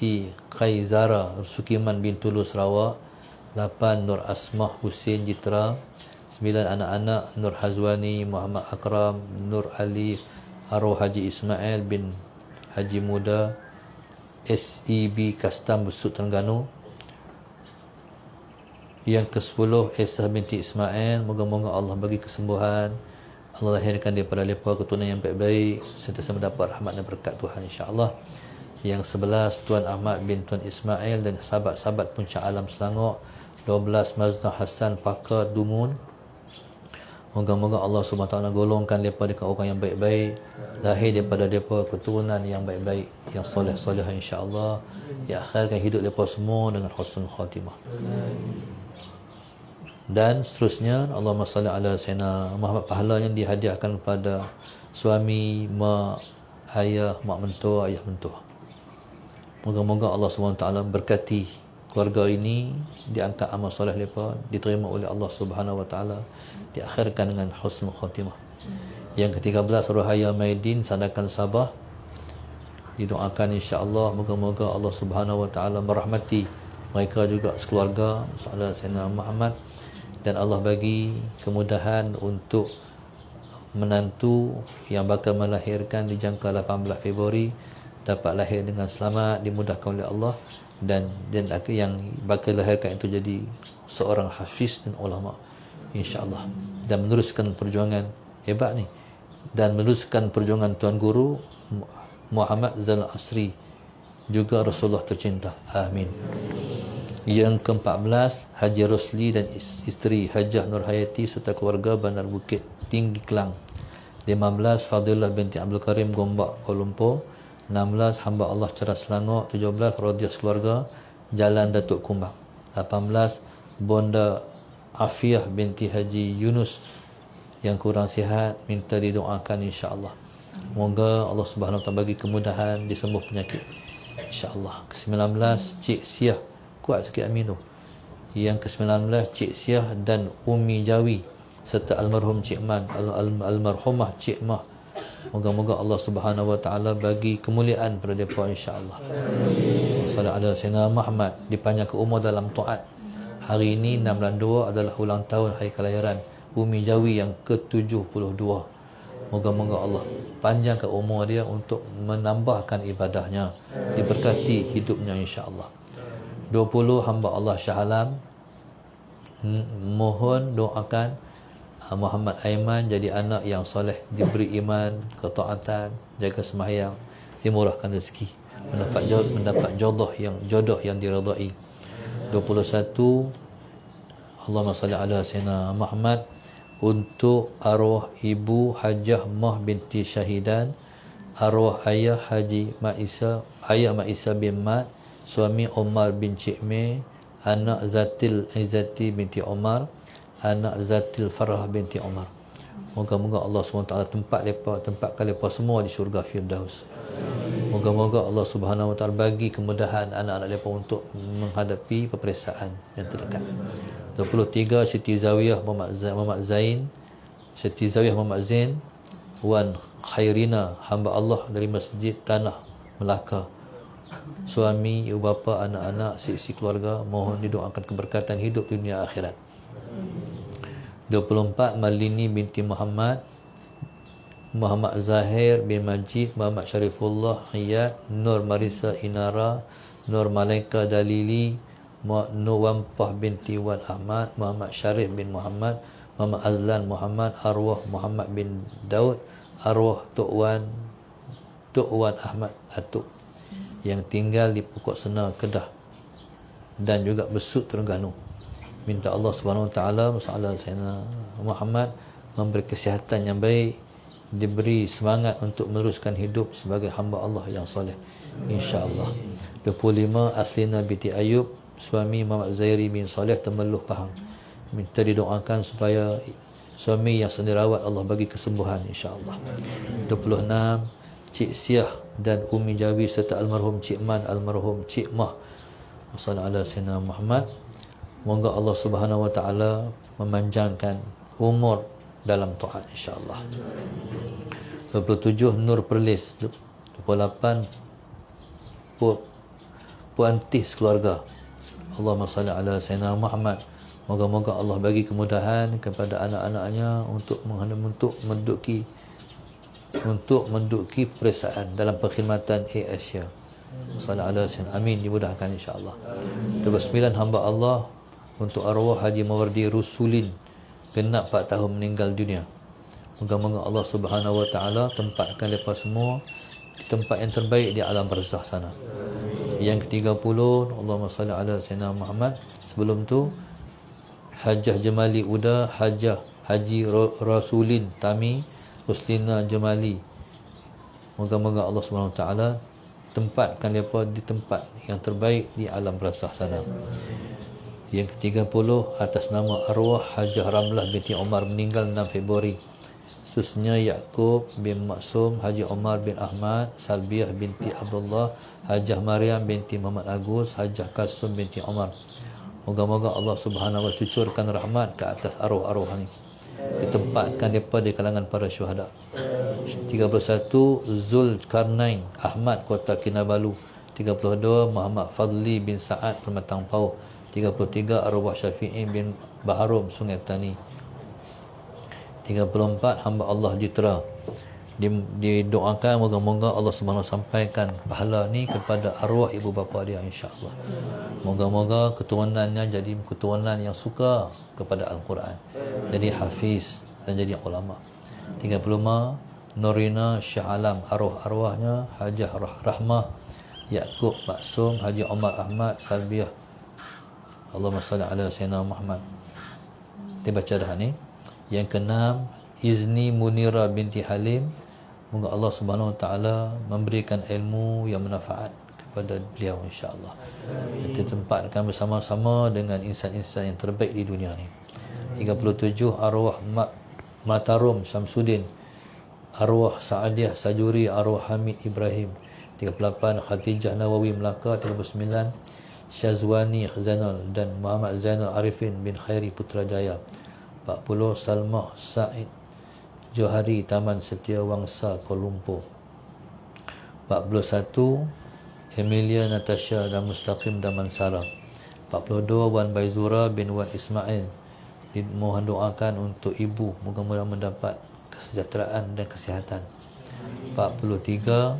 Khaizara Sukiman bin Tulu Sarawak. 8, Nur Asmah Husin Jitra. 9, anak-anak Nur Hazwani, Muhammad Akram, Nur Ali, Arwah Haji Ismail bin Haji Muda, SEB Kastam Besut Terengganu. Yang ke-10, Esah binti Ismail. Moga-moga Allah bagi kesembuhan, Allah lahirkan daripada mereka keturunan yang baik-baik, sentiasa mendapat rahmat dan berkat Tuhan, insya-Allah. Yang 11, Tuan Ahmad bin Tuan Ismail dan sahabat-sahabat Puncak Alam Selangor. 12, Mazda Hassan Pakar Dumun. Moga-moga Allah SWT golongkan mereka dengan orang yang baik-baik, lahir daripada mereka keturunan yang baik-baik, yang soleh-soleh, insya-Allah. Diakhirkan hidup mereka semua dengan husnul khatimah. Dan seterusnya, Allahumma salli ala sayyidina Muhammad, pahala yang dihadiahkan kepada suami, mak, ayah, mak mentua, ayah mentua. Moga-moga Allah SWT berkati keluarga ini, diangkat amal soleh mereka, diterima oleh Allah Subhanahu Wa Taala, diakhirkan dengan husnul khatimah. Yang ke-13, Rohaya Maidin Sandakan Sabah. Didoakan, insya-Allah, moga-moga Allah Subhanahu Wa Taala merahmati mereka juga sekeluarga, sallallahu Sayyidina Muhammad, dan Allah bagi kemudahan untuk menantu yang bakal melahirkan di jangka 18 Februari dapat lahir dengan selamat, dimudahkan oleh Allah, dan yang bakal lahirkan itu jadi seorang hafiz dan ulama, insya-Allah, dan meneruskan perjuangan hebat ni, dan meneruskan perjuangan Tuan Guru Muhammad Zainal Asri, juga Rasulullah tercinta. Amin. Yang ke-14, Haji Rosli dan isteri Hajah Nur Hayati serta keluarga Bandar Bukit Tinggi Kelang. 15, Fadilah binti Abdul Karim Gombak, Kuala Lumpur. 16, hamba Allah Ceras Selangor. 17, Rodiah keluarga Jalan Datuk Kumbang. 18, Bonda Afiah binti Haji Yunus yang kurang sihat, minta didoakan, insya-Allah. Moga Allah Subhanahu Wa Taala bagi kemudahan, disembuh penyakit, insya-Allah. Ke-19, Cik Siah, kuat sikit amin tu. Yang ke-19, Cik Siah dan Umi Jawi serta almarhum Cik Man, almarhumah Cik Mah. Moga-moga Allah Subhanahu Wa Taala bagi kemuliaan pada mereka, insya-Allah. Sallallahu alaihi wasallam Muhammad, dipanjangkan umur dalam taat. Hari ini 6 bulan 2 adalah ulang tahun hari kelahiran Umi Jawi yang ke-72. Moga-moga Allah panjangkan umur dia untuk menambahkan ibadahnya, diberkati hidupnya, insya-Allah. 20, hamba Allah Shah Alam. Mohon doakan Muhammad Aiman jadi anak yang soleh, diberi iman, ketaatan, jaga sembahyang, dimurahkan rezeki, mendapat jodoh yang diredai. 21, Allahumma salli ala sayyidina Muhammad, untuk arwah ibu Hajah Mah binti Syahidan, arwah ayah Haji Mak Isa bin Mat, suami Omar bin Cik Me, anak Zatil Izzati binti Omar, anak Zatil Farah binti Omar. Moga-moga Allah SWT tempatkan mereka semua di syurga Firdaus. Moga-moga Allah Subhanahu Wa Taala bagi kemudahan anak-anak mereka untuk menghadapi peperiksaan yang terdekat. 23 Siti Zawiyah Muhammad Zain, Siti Zawiyah Muhammad Zain Wan Khairina, hamba Allah dari Masjid Tanah Melaka. Suami, ibu bapa, anak-anak, sisi keluarga mohon didoakan keberkatan hidup dunia akhirat. 24 Malini binti Muhammad, Muhammad Zahir bin Majid, Muhammad Syarifullah Hiyat, Nur Marisa Inara, Nur Malaika Dalili, Nur Wampah binti Wan Ahmad, Muhammad Syarif bin Muhammad, Muhammad Azlan Muhammad, arwah Muhammad bin Daud, arwah Tok Wan Ahmad Atuk yang tinggal di Pokok Sena Kedah dan juga Besut Terengganu. Minta Allah Subhanahu Wa Taala masalah Sayyidina Muhammad memberi kesihatan yang baik, diberi semangat untuk meneruskan hidup sebagai hamba Allah yang soleh, insya-Allah. 25 Aslina binti Ayub, suami Muhammad Zairi bin Saleh Temeluh Pahang. Minta didoakan supaya suami yang sedang dirawat Allah bagi kesembuhan, insya-Allah. 26 Cik Siah dan Umi Jawi serta almarhum Cik Man, almarhum Cik Mah. Wassallallahu ala sayyidina Muhammad. Moga Allah Subhanahu Wa Taala memanjangkan umur dalam taat, insya-Allah. 27 Nur Perlis. 28 Puantis keluarga. Allahumma salli ala sayyidina Muhammad. Moga-moga Allah bagi kemudahan kepada anak-anaknya untuk menduduki peperiksaan dalam perkhidmatan Asia. Sallallahu alaihi wasallam. Amin, dimudahkan insya-Allah. 29 hamba Allah untuk arwah Haji Mawardi Rusulin, genap 4 tahun meninggal dunia. Moga-moga Allah Subhanahu Wa Taala tempatkan mereka semua di tempat yang terbaik di alam barzakh sana. Yang ke-30 Allahumma salli ala sayyidina Muhammad. Sebelum tu Hajah Jamali Uda, Hajah Haji Rasulin Tami, Ruslina Jamali. Moga-moga Allah Subhanahu Wa Taala tempatkan mereka di tempat yang terbaik di alam barzakh sana. Yang ke-30 atas nama arwah Hajah Ramlah binti Omar meninggal 6 Februari. Susnya Yaakob bin Maksum, Haji Omar bin Ahmad, Salbiah binti Abdullah, Hajah Maryam binti Muhammad Agus, Hajah Kasum binti Omar. Moga-moga Allah Subhanahu Wa Taala cucurkan rahmat ke atas arwah-arwah ini, ditempatkan mereka di kalangan para syuhada. 31 Zulkarnain Ahmad Kota Kinabalu. 32 Muhammad Fadli bin Sa'ad Pematang Pauh. 33 arwah Syafi'i bin Baharum Sungai Petani. 34 hamba Allah Jitra. Didoakan moga-moga Allah Subhanahu sampaikan pahala ni kepada arwah ibu bapa dia, insya-Allah. Moga-moga keturunannya jadi keturunan yang suka kepada Al-Quran, jadi hafiz dan jadi ulama. 35 Norina Shah Alam, arwah-arwahnya Hajah Rahmah Yaakob Maksum, Haji Omar Ahmad Salbiah. Allahumma salli ala sayyidina Muhammad. Dibaca dah ni. Yang ke-6 Izni Munira binti Halim. Moga Allah Subhanahu Wa Taala memberikan ilmu yang manfaat kepada beliau, insya-Allah. Kita tempatkan bersama-sama dengan insan-insan yang terbaik di dunia ni. 37 arwah Matarum Samsudin, arwah Saadiah Sajuri, arwah Hamid Ibrahim. 38 Khatijah Nawawi Melaka. 39 Syazwani Zainal dan Muhammad Zainal Arifin bin Khairi Putrajaya. 40 Salmah Said Johari Taman Setia Wangsa Kuala Lumpur. 41 Emilia Natasha dan Mustaqim Damansara. 42 Wan Baizura bin Wan Ismail. Mohon doakan untuk ibu, moga-moga mendapat kesejahteraan dan kesihatan. 43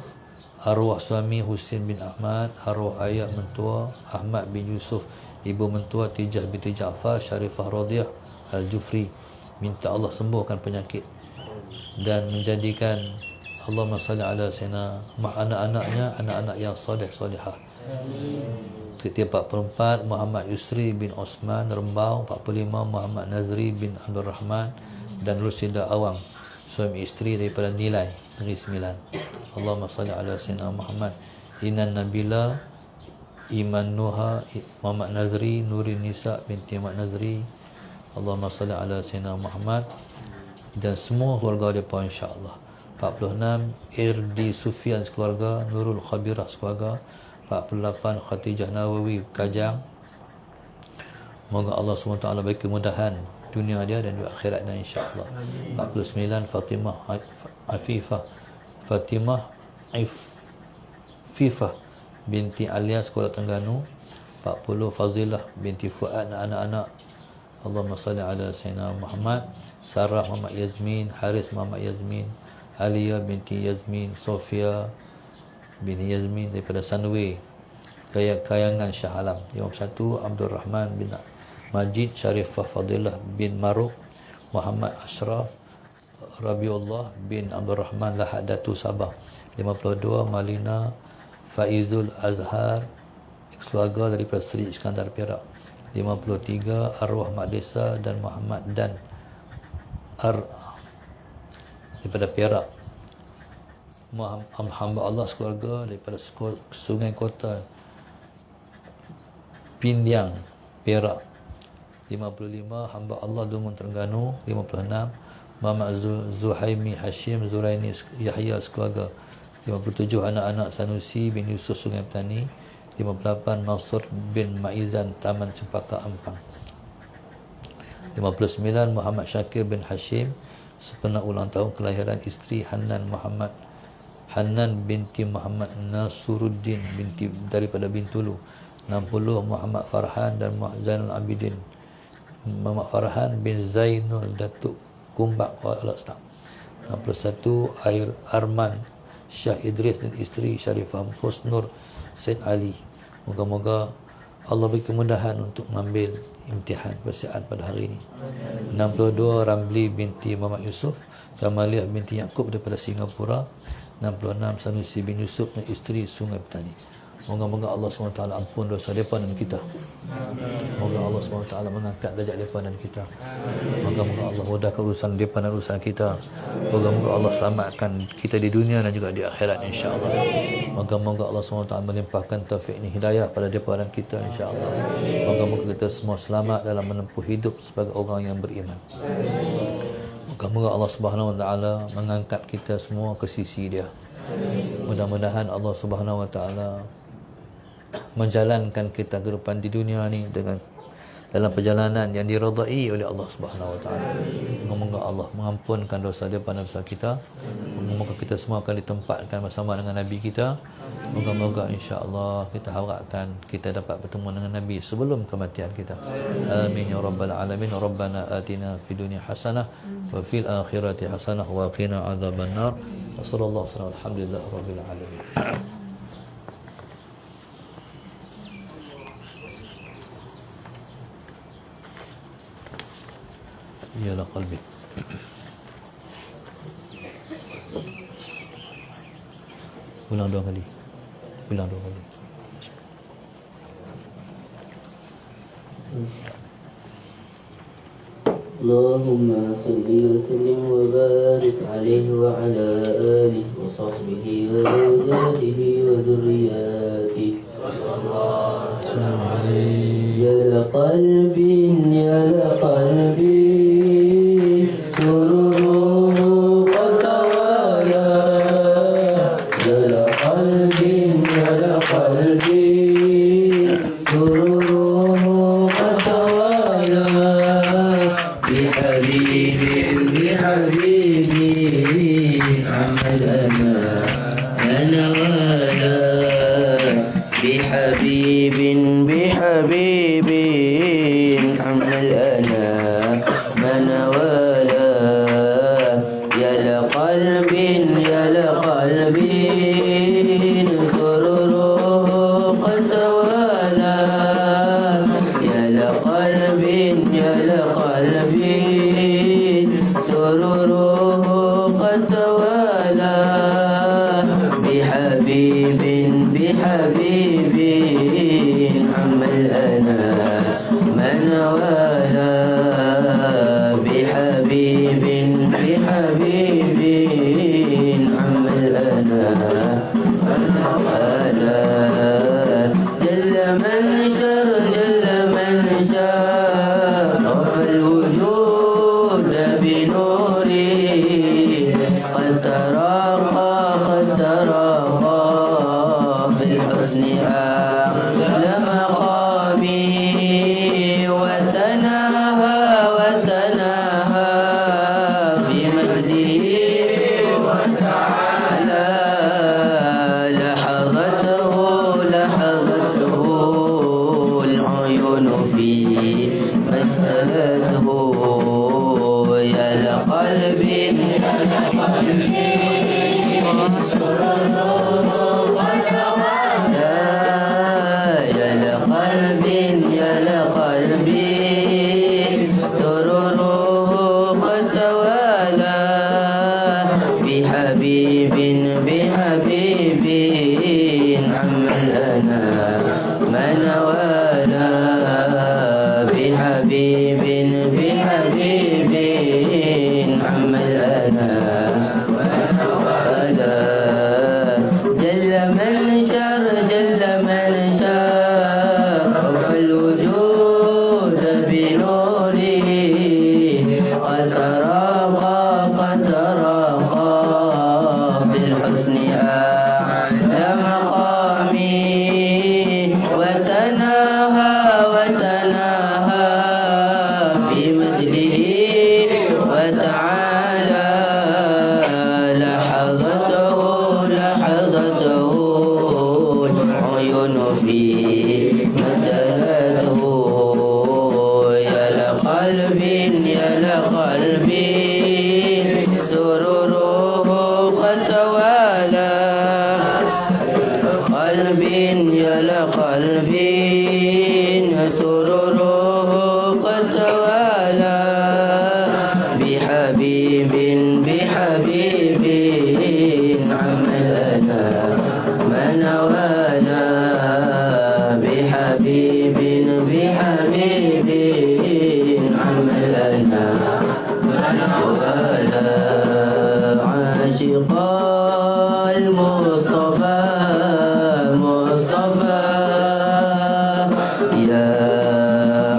arwah suami Husin bin Ahmad, arwah ayah mentua Ahmad bin Yusuf, ibu mentua Tijah binti Jaafar Syarifah Radhiyah Al-Jufri. Minta Allah sembuhkan penyakit dan menjadikan Allahumma salli ala sayyidina anak-anaknya anak-anak yang soleh solehah. Ke-44 Muhammad Yusri bin Osman Rembau. 45 Muhammad Nazri bin Abdul Rahman dan Rusida Awang, suami isteri daripada Nilai Negeri Sembilan. Allahumma salli ala sayyidina Muhammad. Inan Nabila, Iman Nuha, Muhammad Nazri, Nurin Nisa binti Muhammad Nazri. Allahumma salli ala sayyidina Muhammad, dan semua keluarga mereka insya-Allah. 46 Irdi Sufian sekeluarga, Nurul Khabirah sekeluarga. 48 Khatijah Nawawi Kajang. Moga Allah SWT bagi kemudahan dunia dia dan juga akhiratnya insya-Allah. 49 Fatimah Afifah binti Alia Sekolah Terengganu. 40 Fazilah binti Fuad dan anak-anak. Allahumma salli ala sayyidina Muhammad. Sarah Muhammad Yazmin, Haris Muhammad Yazmin, Alia binti Yazmin, Sofia binti Yazmin daripada Sunway Kayangan Shah Alam. 51 Abdul Rahman bin Majid, Sharifah Fadilah bin Maruk, Muhammad Ashraf Rabiullah bin Abdul Rahman Lahadatu Sabah. 52 Malina Faizul Azhar keluarga daripada Seri Iskandar Perak. 53 Arwah Mak Desa dan Muhammad Dan daripada Perak. Hamba Allah sekeluarga daripada Sungai Kota Pindiang Perak. 55 hamba Allah Dungun Terengganu. 56 Muhammad Zuhaimi Hashim Zuraini Yahya sekeluarga. 57 anak-anak Sanusi bin Yusuf Sungai Petani. 58 Mansur bin Maizan Taman Cempaka Ampang. 59 Muhammad Syakir bin Hashim sempena ulang tahun kelahiran isteri Hanan binti Muhammad Nasuruddin binti daripada Bintulu. 60 Muhammad Farhan dan Zainul Abidin Muhammad Farhan bin Zainul Datuk Kumbak Kuala Lumpur. 61 Arman Syah Idris dan isteri Syarifah Husnur Said Ali. Moga-moga Allah beri kemudahan untuk mengambil imtihan persiapan pada hari ini. 62 Ramli binti Muhammad Yusuf, Kamaliah binti Yaakob daripada Singapura. 66 Sanusi bin Yusuf dan isteri Sungai Petani. Moga-moga Allah SWT ampun dosa mereka dan kita. Moga Allah SWT mengangkat derajat mereka dan kita. Moga-moga Allah mudahkan urusan mereka dan urusan kita. Moga-moga Allah selamatkan kita di dunia dan juga di akhirat insya-Allah. Moga-moga Allah SWT melimpahkan taufik ni hidayah pada mereka dan kita insya-Allah. Moga-moga kita semua selamat dalam menempuh hidup sebagai orang yang beriman. Moga-moga Allah Subhanahu Wa Taala mengangkat kita semua ke sisi Dia. Mudah-mudahan Allah Subhanahu Wa Taala menjalankan kita ke depan di dunia ni dengan dalam perjalanan yang diridai oleh Allah Subhanahu Wa Taala. Moga-moga Allah mengampunkan dosa dia pada dosa kita. Moga-moga kita semua akan ditempatkan bersama dengan Nabi kita. Moga-moga insya-Allah kita harapkan kita dapat bertemu dengan Nabi sebelum kematian kita. Amin ya rabbal alamin. Rabbana atina fid dunya hasanah wa fil akhirati hasanah wa qina adzabannar. Wassallallahu alaihi alhamdulillah rabbil alamin. Ya la qalbi. Ulang dua kali. Allahumma salli wa sallim wa barik alaihi wa ala alihi wa sahbihi wa zawjatihi wa dhurriyyatihi. Ya la qalbin ya la qalbi sururuhu qad tawala. Ya la qalbin ya la qalbi sururuhu qad tawala. بحبيبي عملنا من والا. بحبيب عملنا من والا. يا لقلب يا لقلب سروره قد توالى. يا لقلب يا لقلب سروره قد توالى. بحبيب عمل أنا من والى. بحبيب الحسن أعلى مقامه وتناهى في مجده وتعالى لحظته العيون في مجتلته يا لقلب يا لقلب سروره قد توالى بحبيب عم الأنا من والى بحبيب عم الأنا ولا جل من شار رف الوجود بنوره قد تراقى في الحسن أعلى مقامي وتناهى في مجده وتعالى لحظته العيون في مجلته يا لقلب سروره قد توالى يا لقلب سروره قد توالى بحبيب عم الأنا من والى بحبيب عم الأنا من والى عاشق المصطفى يا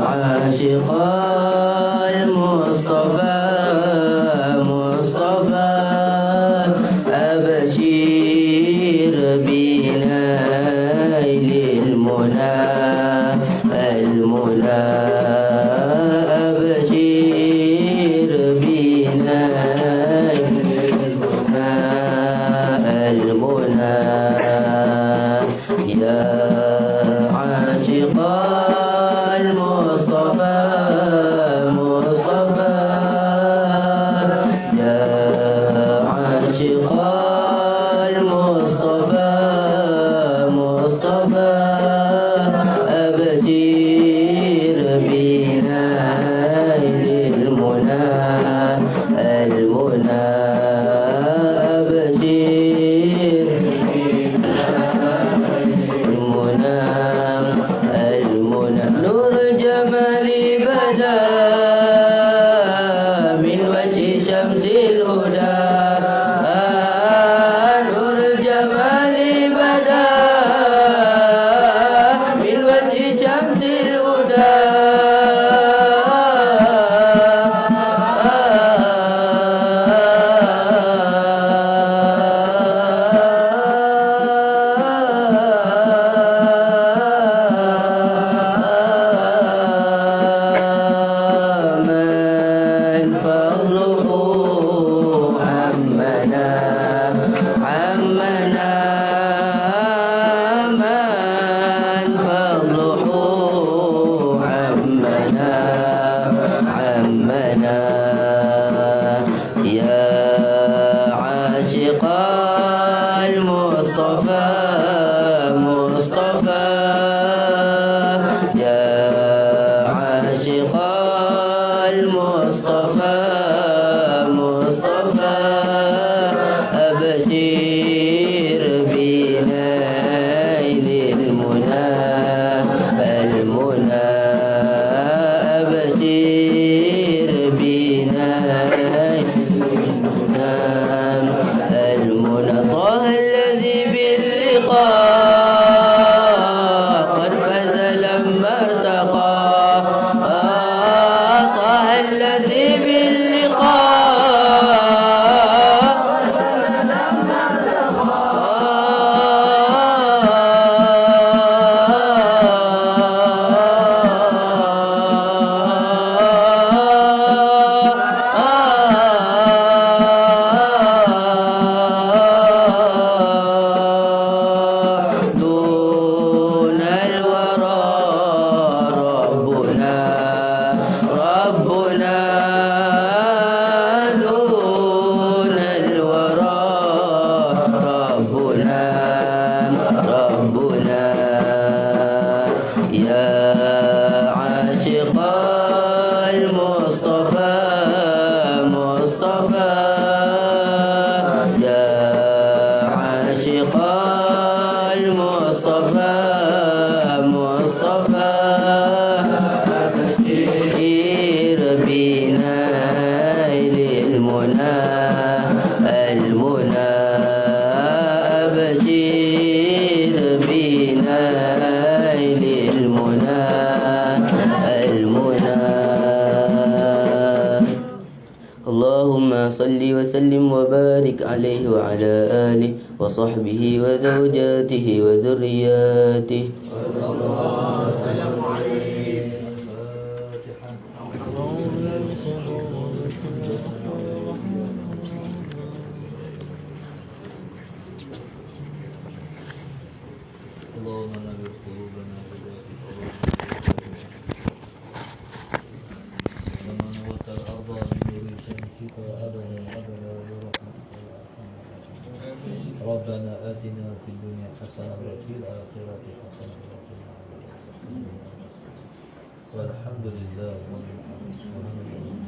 عاشق المصطفى أبشر بنيل المنى أبشر بنيل المنى يا عاشق المصطفى يا عاشق المصطفى أبشر بنيل المنى أبشر المنى نور الجمال بدا من وجه شمس الهدى نور الجمال بدا وسلم وبارك عليه وعلى آله وصحبه وزوجاته وذرياته. اللهم نور قلوبنا ومن وطى الأرض بنور شمسك أبدا أبدا برحمتك يا أرحم الراحمين. ربنا آتنا في الدنيا حسنة وفي الآخرة حسنة وقنا عذاب النار. والحمد لله رب العالمين.